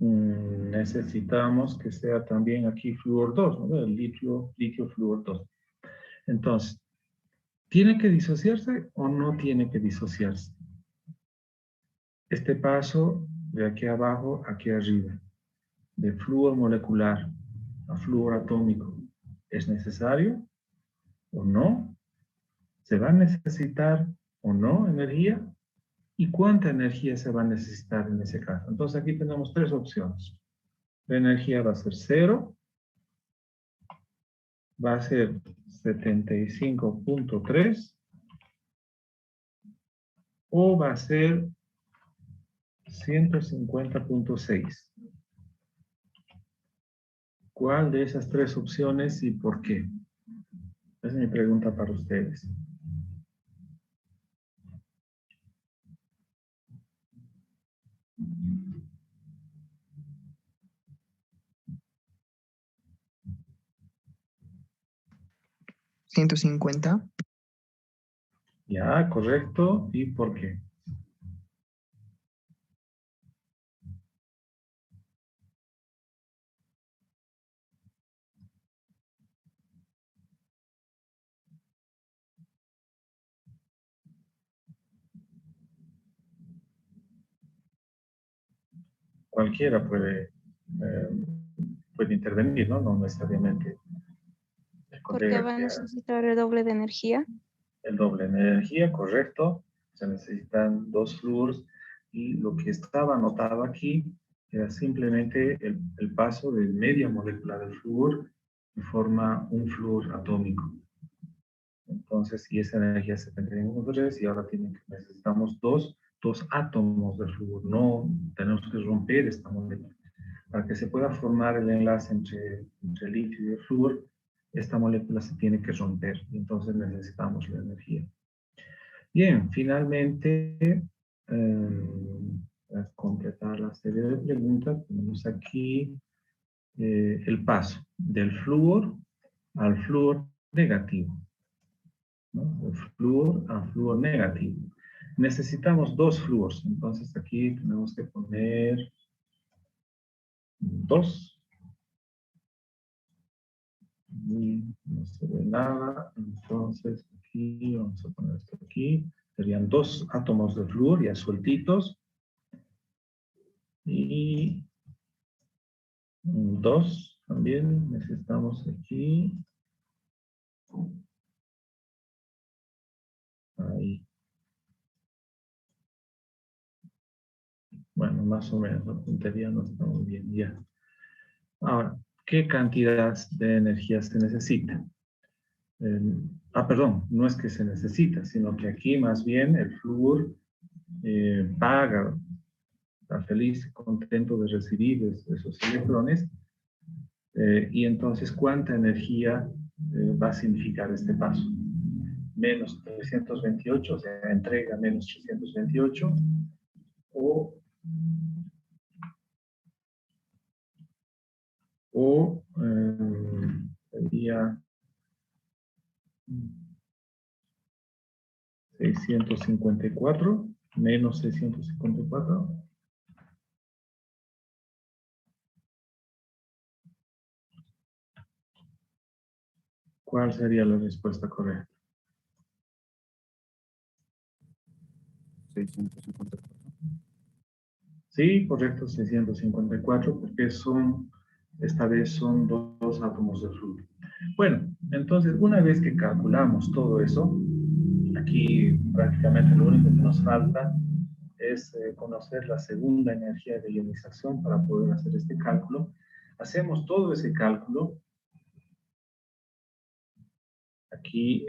necesitamos que sea también aquí flúor 2, ¿no? El litio flúor 2. Entonces, ¿tiene que disociarse o no tiene que disociarse? Este paso de aquí abajo, aquí arriba, de flúor molecular a flúor atómico, ¿es necesario o no? ¿Se va a necesitar o no energía? ¿Y cuánta energía se va a necesitar en ese caso? Entonces aquí tenemos tres opciones. La energía va a ser 0, va a ser 75.3 o va a ser 150.6. ¿Cuál de esas tres opciones y por qué? Esa es mi pregunta para ustedes. ¿150? Ya, correcto. ¿Y por qué? Cualquiera puede intervenir, ¿no? No necesariamente el Porque colega va a que haga necesitar el doble de energía. el doble de energía, correcto. Se necesitan dos flúors y lo que estaba anotado aquí era simplemente el paso de media molécula del flúor que forma un flúor atómico. Entonces, y esa energía se tendría en 3 y ahora necesitamos dos átomos de flúor. No tenemos que romper esta molécula. Para que se pueda formar el enlace entre el litio y el flúor, esta molécula se tiene que romper. Y entonces necesitamos la energía. Bien, finalmente, para completar la serie de preguntas, tenemos aquí el paso del flúor al flúor negativo, ¿no? De flúor a flúor negativo. Necesitamos dos flúors, entonces aquí tenemos que poner 2. Y no se ve nada, entonces aquí vamos a poner esto aquí. Serían 2 átomos de flúor ya sueltitos. Y 2 también necesitamos aquí. Ahí. Bueno, más o menos, la puntería no está muy bien ya. Ahora, ¿qué cantidad de energía se necesita? Perdón, no es que se necesita, sino que aquí más bien el flúor paga, está feliz, contento de recibir esos electrones, y entonces, ¿cuánta energía va a significar este paso? Menos 328, o sea, entrega menos 328, o sería 654 menos 654. ¿Cuál sería la respuesta correcta? 654. Sí, correcto, 654, porque esta vez son dos átomos de flúor. Bueno, entonces, una vez que calculamos todo eso, aquí prácticamente lo único que nos falta es conocer la segunda energía de ionización para poder hacer este cálculo. Hacemos todo ese cálculo. Aquí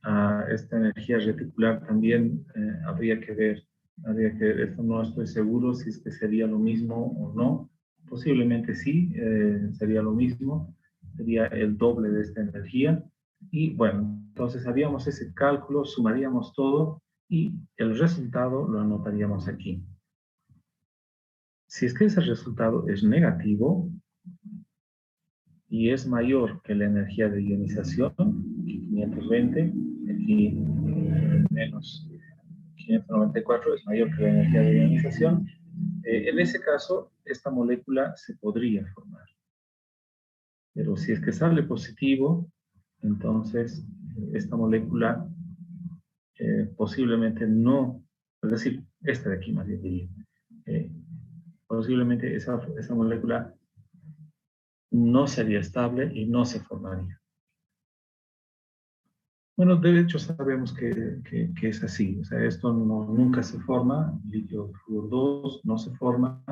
a esta energía reticular también habría que ver Habría que, esto no estoy seguro si es que sería lo mismo o no. Posiblemente sí, sería lo mismo. Sería el doble de esta energía. Y bueno, entonces haríamos ese cálculo, sumaríamos todo y el resultado lo anotaríamos aquí. Si es que ese resultado es negativo y es mayor que la energía de ionización, 520, aquí menos 594 es mayor que la energía de ionización, en ese caso esta molécula se podría formar. Pero si es que sale positivo, entonces esta molécula posiblemente no, es decir, esta de aquí más bien diría, posiblemente esa molécula no sería estable y no se formaría. Bueno, de hecho sabemos que es así. O sea, esto nunca se forma, litio flúor 2 no se forma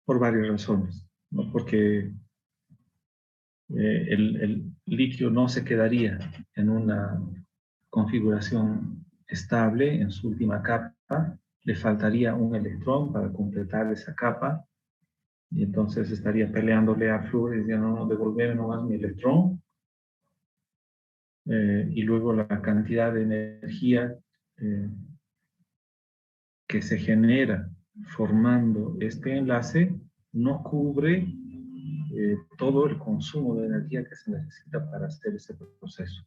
por varias razones. ¿No? Porque el litio no se quedaría en una configuración estable en su última capa, le faltaría un electrón para completar esa capa, y entonces estaría peleándole a flúor y diciendo, no, devolverme nomás mi electrón, y luego la cantidad de energía que se genera formando este enlace no cubre todo el consumo de energía que se necesita para hacer ese proceso.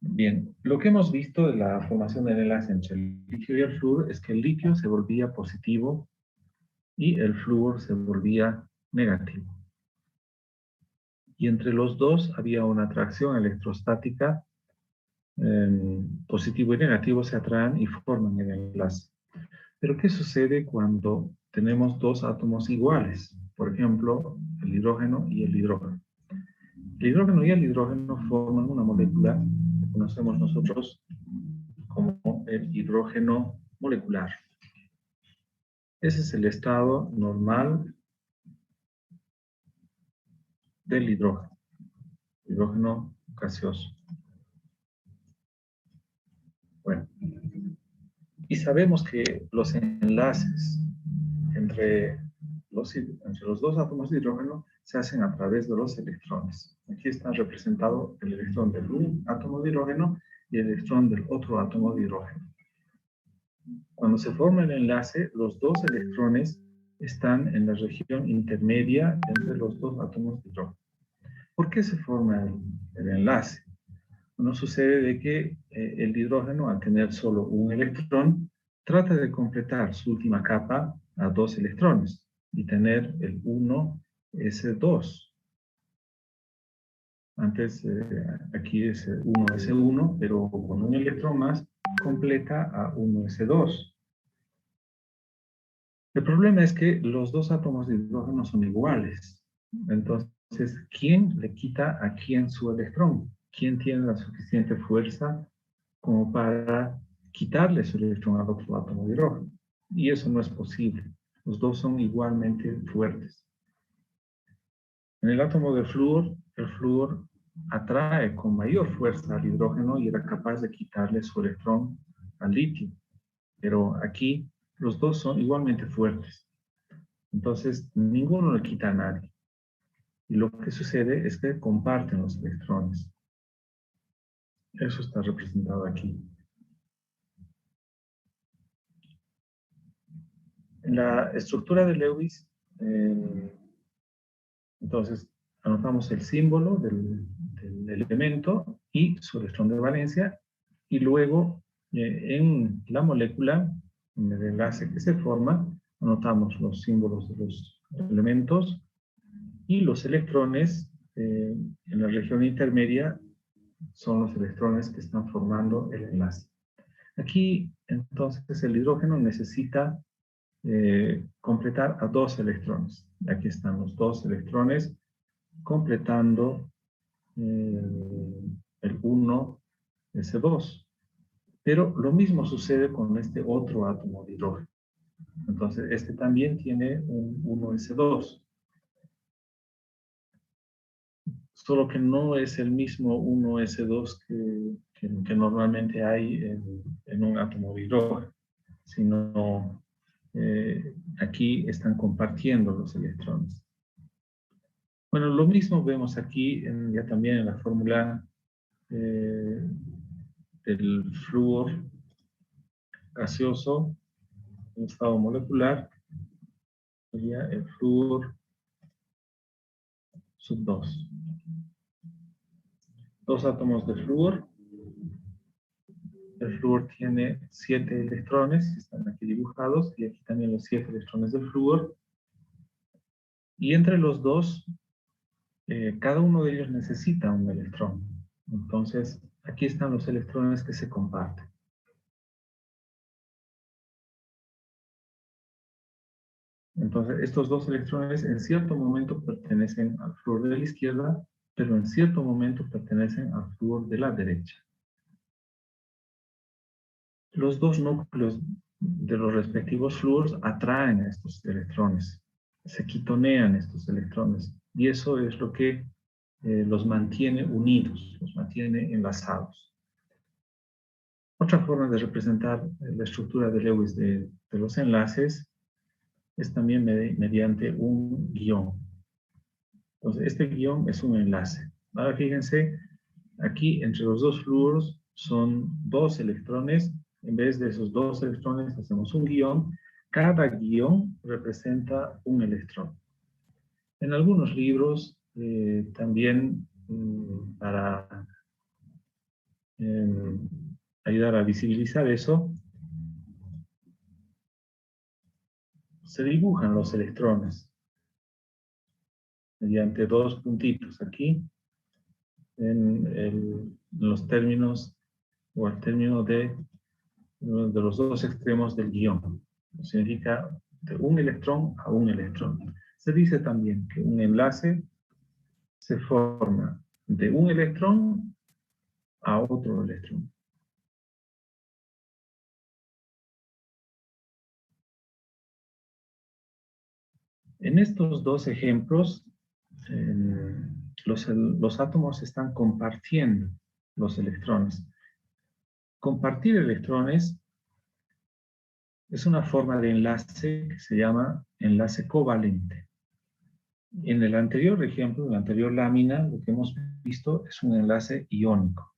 Bien, lo que hemos visto de la formación del enlace entre el litio y el flúor es que el litio se volvía positivo y el flúor se volvía negativo. Y entre los dos había una atracción electrostática, positivo y negativo se atraen y forman el enlace. Pero ¿qué sucede cuando tenemos dos átomos iguales? Por ejemplo, el hidrógeno y el hidrógeno. El hidrógeno y el hidrógeno forman una molécula que conocemos nosotros como el hidrógeno molecular. Ese es el estado normal del hidrógeno gaseoso. Bueno, y sabemos que los enlaces entre los dos átomos de hidrógeno se hacen a través de los electrones. Aquí está representado el electrón del un átomo de hidrógeno y el electrón del otro átomo de hidrógeno. Cuando se forma el enlace, los dos electrones están en la región intermedia entre los dos átomos de hidrógeno. ¿Por qué se forma el enlace? Bueno, sucede de que el hidrógeno, al tener solo un electrón, trata de completar su última capa a dos electrones y tener el 1s2. Antes, aquí es 1s1, pero con un electrón más completa a 1s2. El problema es que los dos átomos de hidrógeno son iguales. Entonces, ¿quién le quita a quién su electrón? ¿Quién tiene la suficiente fuerza como para quitarle su electrón al otro átomo de hidrógeno? Y eso no es posible. Los dos son igualmente fuertes. En el átomo de flúor, el flúor atrae con mayor fuerza al hidrógeno y era capaz de quitarle su electrón al litio. Pero aquí los dos son igualmente fuertes. Entonces, ninguno le quita a nadie. Y lo que sucede es que comparten los electrones. Eso está representado aquí. En la estructura de Lewis, entonces anotamos el símbolo del elemento y su electrón de valencia, y luego en la molécula, en el enlace que se forma, anotamos los símbolos de los elementos y los electrones en la región intermedia son los electrones que están formando el enlace. Aquí, entonces, el hidrógeno necesita completar a 2 electrones. Aquí están los 2 electrones completando el 1s2. Pero lo mismo sucede con este otro átomo de hidrógeno. Entonces, este también tiene un 1s2. Solo que no es el mismo 1s2 que normalmente hay en un átomo de hidrógeno, sino aquí están compartiendo los electrones. Bueno, lo mismo vemos aquí ya también en la fórmula del flúor gaseoso en estado molecular. Sería el flúor sub 2. 2 átomos de flúor. El flúor tiene 7 electrones, están aquí dibujados, y aquí también los 7 electrones del flúor. Y entre los dos, cada uno de ellos necesita un electrón. Entonces, aquí están los electrones que se comparten. Entonces, estos 2 electrones en cierto momento pertenecen al flúor de la izquierda, pero en cierto momento pertenecen al flúor de la derecha. Los 2 núcleos de los respectivos flúores atraen a estos electrones, se quitonean estos electrones, y eso es lo que los mantiene unidos, los mantiene enlazados. Otra forma de representar la estructura de Lewis de los enlaces es también mediante un guión. Entonces, este guión es un enlace. Ahora fíjense, aquí entre los 2 flúoros son 2 electrones. En vez de esos 2 electrones hacemos un guión. Cada guión representa un electrón. En algunos libros también para ayudar a visibilizar eso, se dibujan los electrones mediante 2 puntitos aquí en los términos o al término de los 2 extremos del guión. Significa de un electrón a un electrón. Se dice también que un enlace se forma de un electrón a otro electrón. En estos 2 ejemplos, los átomos están compartiendo los electrones. Compartir electrones es una forma de enlace que se llama enlace covalente. En el anterior ejemplo, en la anterior lámina, lo que hemos visto es un enlace iónico.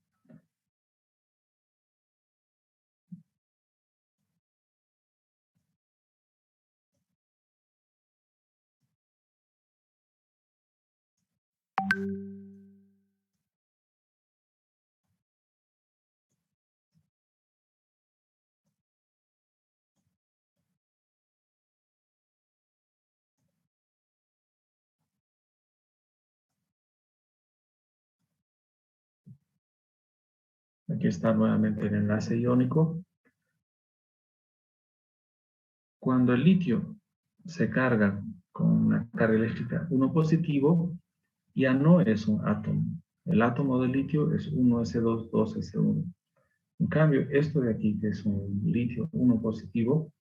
Aquí está nuevamente el enlace iónico. Cuando el litio se carga con una carga eléctrica 1 positivo, ya no es un átomo. El átomo de litio es 1s2, 2s1. En cambio, esto de aquí, que es un litio 1 positivo,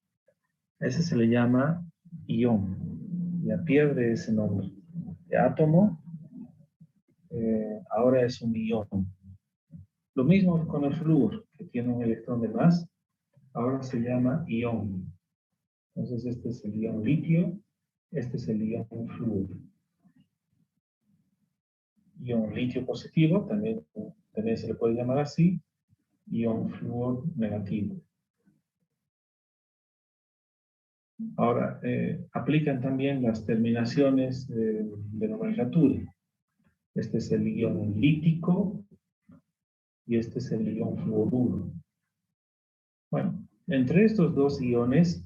a ese se le llama ión. Ya pierde ese nombre. De átomo, ahora es un ión. Lo mismo con el flúor, que tiene un electrón de más, ahora se llama ión. Entonces este es el ión litio, este es el ión flúor. Ión litio positivo, también se le puede llamar así, ión flúor negativo. Ahora, aplican también las terminaciones de nomenclatura. Este es el ión lítico y este es el ión fluoruro. Bueno, entre estos 2 iones,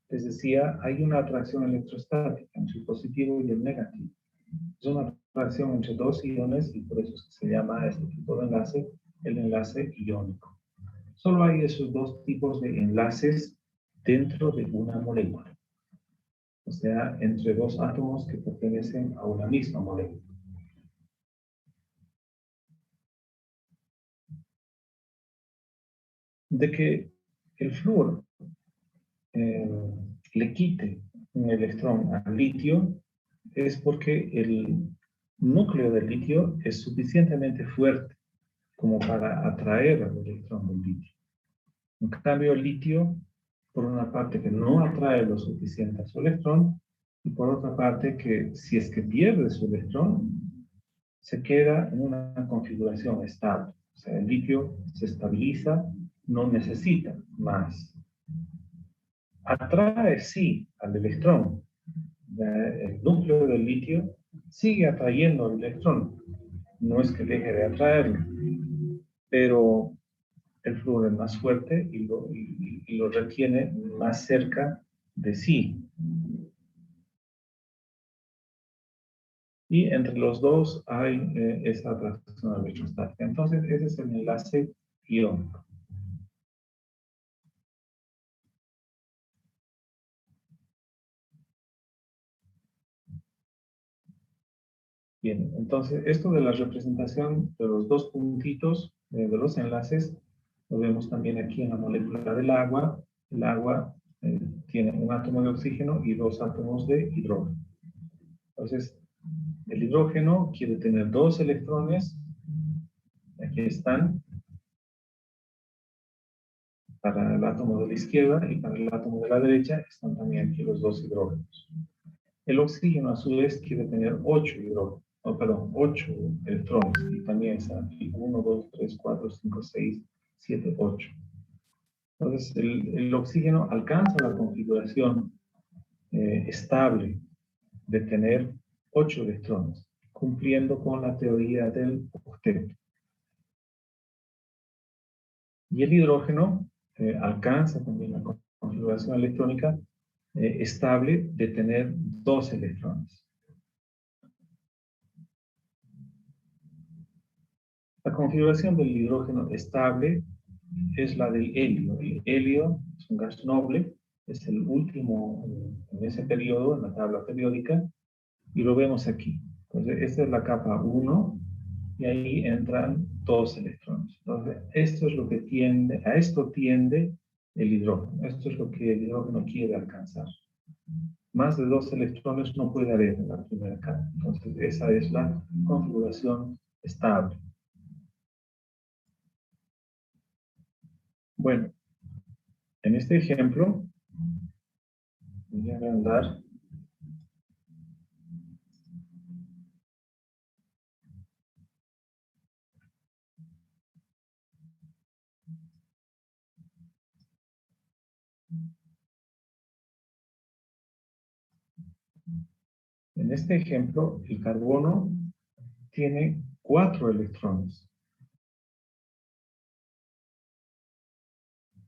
les decía, hay una atracción electrostática entre el positivo y el negativo. Es una atracción entre 2 iones y por eso es que se llama a este tipo de enlace el enlace iónico. Solo hay esos 2 tipos de enlaces dentro de una molécula. O sea, entre dos átomos que pertenecen a una misma molécula. De que el flúor le quite un electrón al litio es porque el núcleo del litio es suficientemente fuerte como para atraer al electrón del litio. En cambio, el litio, por una parte, que no atrae lo suficiente a su electrón, y por otra parte, que si es que pierde su electrón, se queda en una configuración estable. O sea, el litio se estabiliza, no necesita más. Atrae, sí, al electrón. El núcleo del litio sigue atrayendo al electrón. No es que deje de atraerlo, pero el flúor es más fuerte y lo retiene más cerca de sí. Y entre los dos hay esa atracción electrostática. Entonces, ese es el enlace iónico. Bien, entonces esto de la representación de los dos puntitos de los enlaces, lo vemos también aquí en la molécula del agua. El agua tiene un átomo de oxígeno y dos átomos de hidrógeno. Entonces, el hidrógeno quiere tener dos electrones. Aquí están. Para el átomo de la izquierda y para el átomo de la derecha están también aquí los dos hidrógenos. El oxígeno a su vez quiere tener 8 electrones y también están aquí 1, 2, 3, 4, 5, 6, 7, 8. Entonces el oxígeno alcanza la configuración estable de tener 8 electrones, cumpliendo con la teoría del octeto. Y el hidrógeno alcanza también la configuración electrónica estable de tener 2 electrones. La configuración del hidrógeno estable es la del helio. El helio es un gas noble, es el último en ese periodo, en la tabla periódica, y lo vemos aquí. Entonces, esta es la capa 1, y ahí entran 2 electrones. Entonces, esto es lo que tiende, a esto tiende el hidrógeno. Esto es lo que el hidrógeno quiere alcanzar. Más de 2 electrones no puede haber en la primera capa. Entonces, esa es la configuración estable. Bueno, en este ejemplo, voy a agrandar. En este ejemplo, el carbono tiene 4 electrones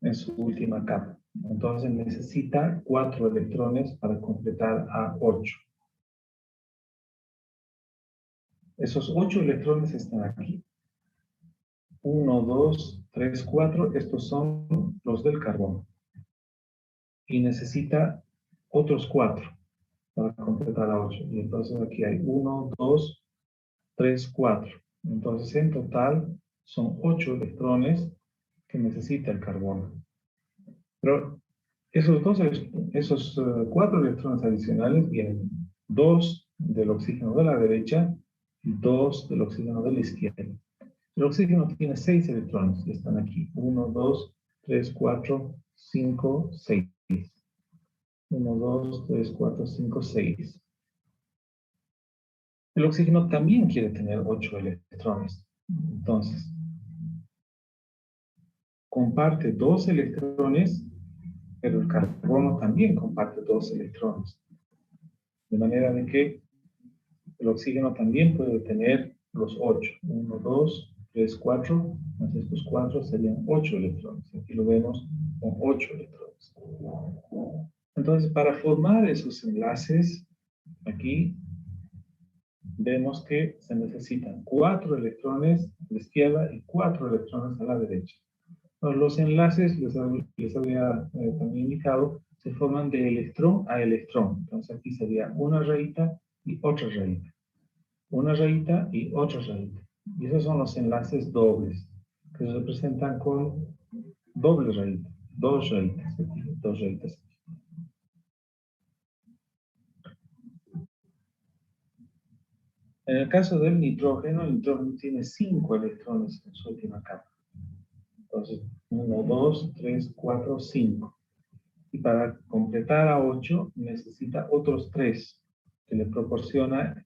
en su última capa. Entonces necesita 4 electrones para completar a 8. Esos 8 electrones están aquí. 1, 2, 3, 4. Estos son los del carbono. Y necesita otros 4 para completar a 8. Y entonces aquí hay 1, 2, 3, 4. Entonces en total son 8 electrones que necesita el carbono. Pero esos 4 electrones adicionales vienen 2 del oxígeno de la derecha y 2 del oxígeno de la izquierda. El oxígeno tiene 6 electrones y están aquí. 1, 2, 3, 4, 5, 6. 1, 2, 3, 4, 5, 6. El oxígeno también quiere tener 8 electrones. Entonces, comparte 2 electrones, pero el carbono también comparte 2 electrones. De manera de que el oxígeno también puede tener los 8. 1, 2, 3, 4. Más estos 4 serían 8 electrones. Aquí lo vemos con 8 electrones. Entonces, para formar esos enlaces, aquí vemos que se necesitan 4 electrones a la izquierda y 4 electrones a la derecha. Entonces, los enlaces, les había también indicado, se forman de electrón a electrón. Entonces aquí sería una rayita y otra rayita. Una rayita y otra rayita. Y esos son los enlaces dobles, que se representan con doble rayita. Dos rayitas aquí, dos rayitas aquí. En el caso del nitrógeno, el nitrógeno tiene 5 electrones en su última capa. Entonces, 1, 2, 3, 4, 5. Y para completar a 8, necesita otros 3 que le proporciona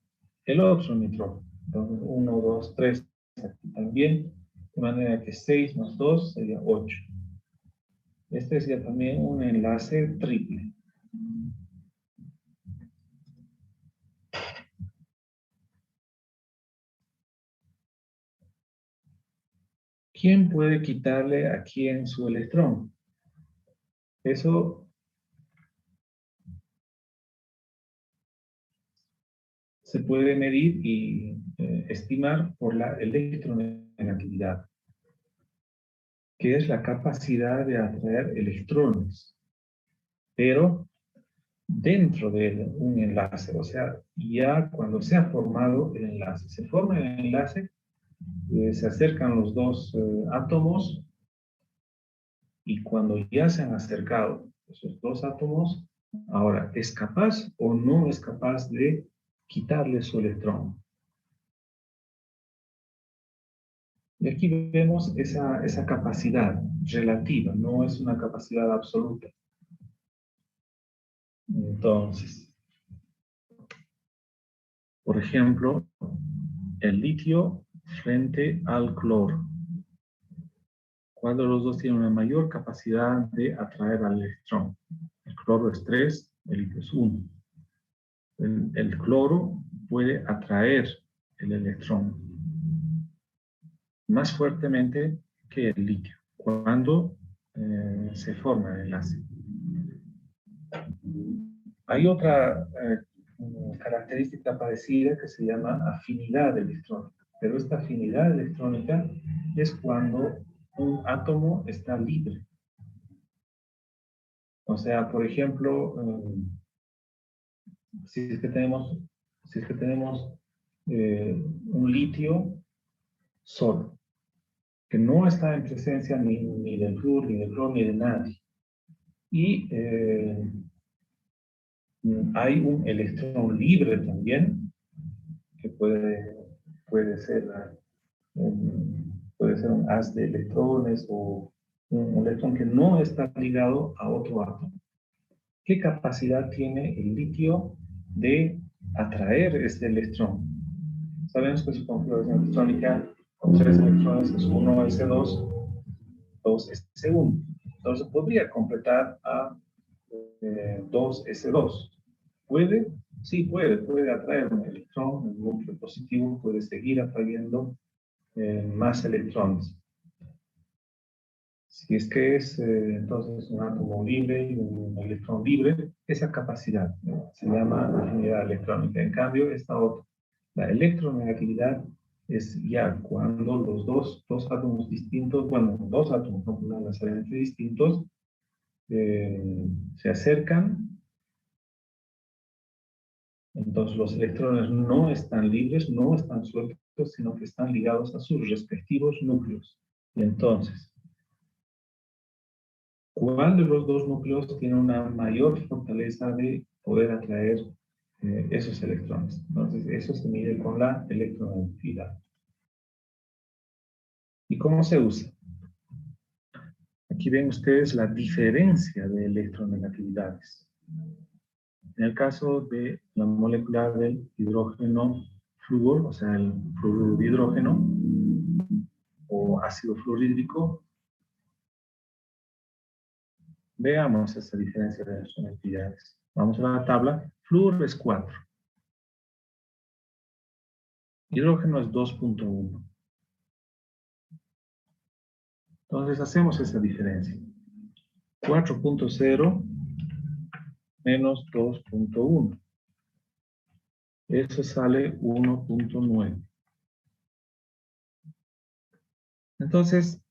el otro nitrógeno. Entonces, 1, 2, 3 aquí también. De manera que 6 más 2 sería 8. Este sería también un enlace triple. ¿Quién puede quitarle a quién su electrón? Eso se puede medir y estimar por la electronegatividad, que es la capacidad de atraer electrones, pero dentro de un enlace, o sea, ya cuando se ha formado el enlace. Se forma el enlace, se acercan los dos átomos, y cuando ya se han acercado esos dos átomos, ahora, ¿es capaz o no es capaz de quitarle su electrón? Y aquí vemos esa capacidad relativa, no es una capacidad absoluta. Entonces, por ejemplo, el litio frente al cloro. ¿Cuál de los dos tiene una mayor capacidad de atraer al electrón? El cloro es 3, el litio es 1. El cloro puede atraer el electrón más fuertemente que el litio cuando se forma el enlace. Hay otra característica parecida que se llama afinidad electrónica, pero esta afinidad electrónica es cuando un átomo está libre. O sea, por ejemplo, si es que tenemos un litio solo, que no está en presencia ni del flúor, ni del cloro, ni de nadie. Y hay un electrón libre también, que puede ser un haz de electrones o un electrón que no está ligado a otro átomo. ¿Qué capacidad tiene el litio de atraer este electrón? Sabemos que su configuración electrónica con 3 electrones es 1s2, 2s1. Entonces podría completar a 2s2. ¿Puede? Sí, puede atraer un electrón, el núcleo positivo puede seguir atrayendo más electrones. Si es que es entonces un átomo libre y un electrón libre, esa capacidad se llama afinidad electrónica. En cambio, esta otra, la electronegatividad, es ya cuando los dos átomos distintos, bueno, dos átomos no necesariamente distintos, se acercan. Entonces los electrones no están libres, no están sueltos, sino que están ligados a sus respectivos núcleos. Y entonces, ¿cuál de los dos núcleos tiene una mayor fortaleza de poder atraer esos electrones? Entonces, eso se mide con la electronegatividad. ¿Y cómo se usa? Aquí ven ustedes la diferencia de electronegatividades. En el caso de la molécula del hidrógeno flúor, o sea, el fluoruro de hidrógeno o ácido fluorhídrico, veamos esa diferencia de electronegatividades. Vamos a la tabla. Flúor es 4. Hidrógeno es 2.1. Entonces hacemos esa diferencia. 4.0 menos 2.1. Eso sale 1.9. Entonces,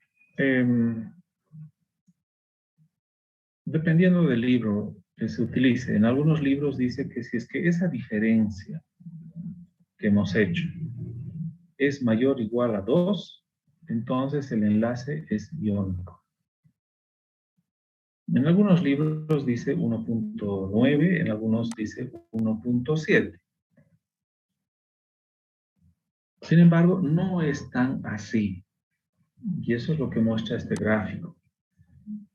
Dependiendo del libro que se utilice, en algunos libros dice que si es que esa diferencia que hemos hecho es mayor o igual a 2, entonces el enlace es iónico. En algunos libros dice 1.9, en algunos dice 1.7. Sin embargo, no es tan así. Y eso es lo que muestra este gráfico.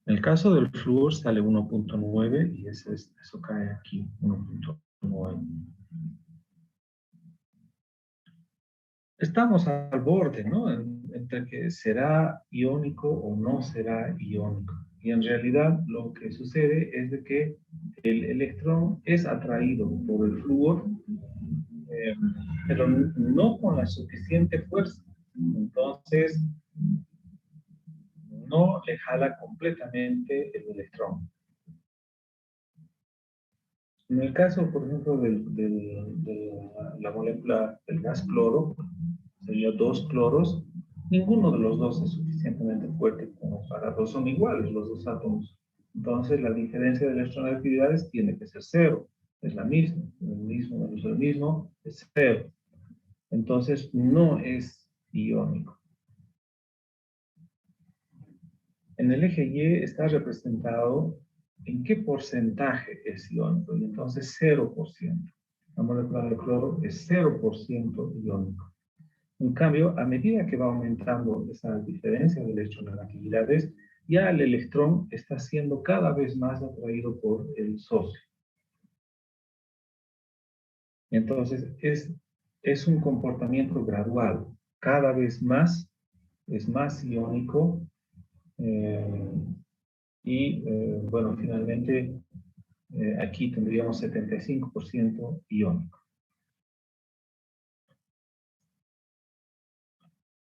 En el caso del flúor sale 1.9 y eso cae aquí, 1.9. Estamos al borde, ¿no? Entre que será iónico o no será iónico. Y en realidad lo que sucede es de que el electrón es atraído por el flúor, pero no con la suficiente fuerza. Entonces, no le jala completamente el electrón. En el caso, por ejemplo, de la molécula del gas cloro, sería 2 cloros, ninguno de los dos es suficientemente fuerte como para dos, son iguales los dos átomos. Entonces, la diferencia de electronegatividades tiene que ser 0, es la misma, el mismo menos el mismo es 0. Entonces, no es iónico. En el eje Y está representado en qué porcentaje es iónico, y entonces 0%. La molécula de cloro es 0% iónico. En cambio, a medida que va aumentando esa diferencia de electronegatividades, ya el electrón está siendo cada vez más atraído por el socio. Entonces, es un comportamiento gradual. Cada vez más es más iónico bueno, finalmente aquí tendríamos 75% iónico.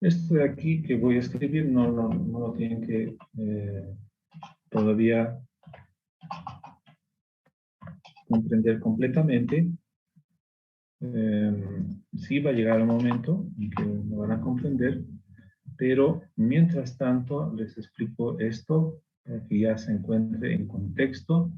Esto de aquí que voy a escribir no lo tienen que todavía comprender completamente. Sí va a llegar el momento en que lo van a comprender, pero mientras tanto les explico esto para que ya se encuentre en contexto.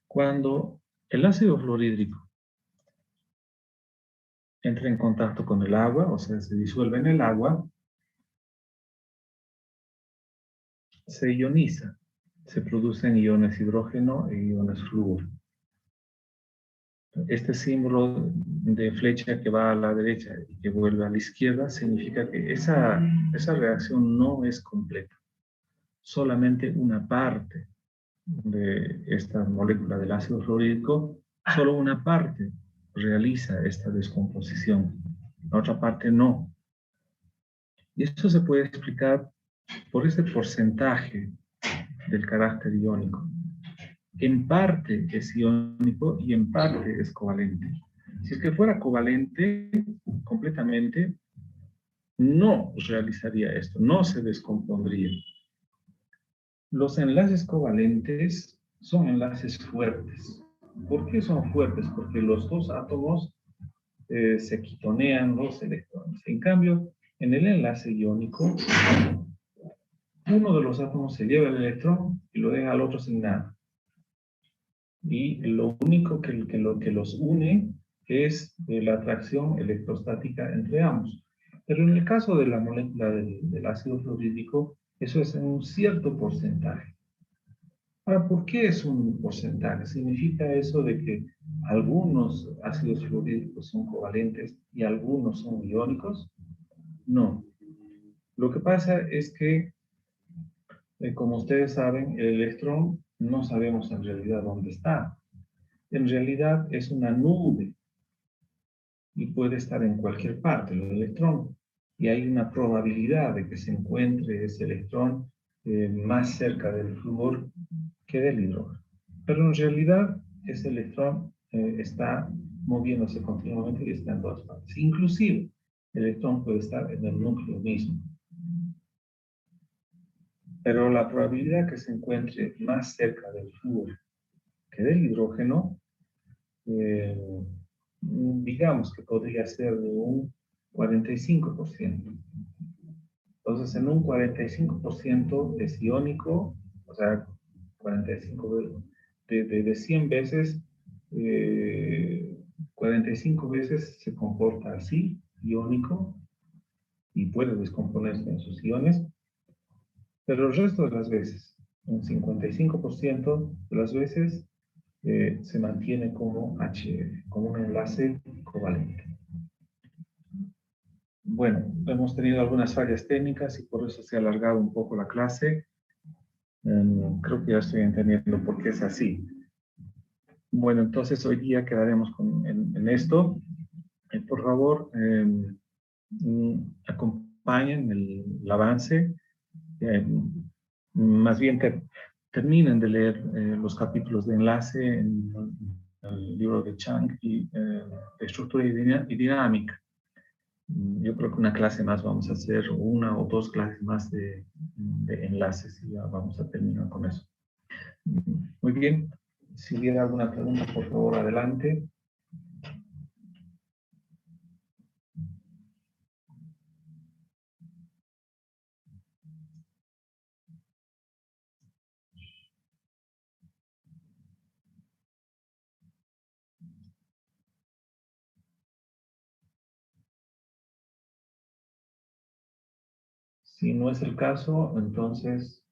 Cuando el ácido fluorhídrico entra en contacto con el agua, o sea, se disuelve en el agua, se ioniza. Se producen iones hidrógeno e iones flúor. Este símbolo de flecha que va a la derecha y que vuelve a la izquierda significa que esa reacción no es completa. Solamente una parte de esta molécula del ácido fluorhídrico, solo una parte realiza esta descomposición. La otra parte no. Y esto se puede explicar por ese porcentaje del carácter iónico. En parte es iónico y en parte es covalente. Si es que fuera covalente completamente, no realizaría esto, no se descompondría. Los enlaces covalentes son enlaces fuertes. ¿Por qué son fuertes? Porque los dos átomos se quitonean los electrones. En cambio, en el enlace iónico, uno de los átomos se lleva el electrón y lo deja al otro sin nada. Y lo único que los une es la atracción electrostática entre ambos. Pero en el caso de la molécula del ácido fluorhídrico, eso es en un cierto porcentaje. Ahora, ¿por qué es un porcentaje? ¿Significa eso de que algunos ácidos fluorhídricos son covalentes y algunos son iónicos? No. Lo que pasa es que, como ustedes saben, el electrón no sabemos en realidad dónde está. En realidad es una nube y puede estar en cualquier parte el electrón. Y hay una probabilidad de que se encuentre ese electrón más cerca del flúor que que del hidrógeno. Pero en realidad ese electrón está moviéndose continuamente y está en todas partes. Inclusive, el electrón puede estar en el núcleo mismo. Pero la probabilidad que se encuentre más cerca del flúor que del hidrógeno, digamos que podría ser de un 45%. Entonces, en un 45% es iónico, o sea, 45 de 100 veces, 45 veces se comporta así, iónico, y puede descomponerse en sus iones, pero el resto de las veces, un 55% de las veces, se mantiene como HF, como un enlace covalente. Bueno, hemos tenido algunas fallas técnicas y por eso se ha alargado un poco la clase. Creo que ya estoy entendiendo por qué es así. Bueno, entonces hoy día quedaremos en esto. Por favor, acompañen el avance. Más bien terminen de leer los capítulos de enlace en el libro de Chang y de estructura y dinámica. Yo creo que una clase más vamos a hacer, una o dos clases más de enlaces y ya vamos a terminar con eso. Muy bien. Si hubiera alguna pregunta, por favor, adelante. Si no es el caso, entonces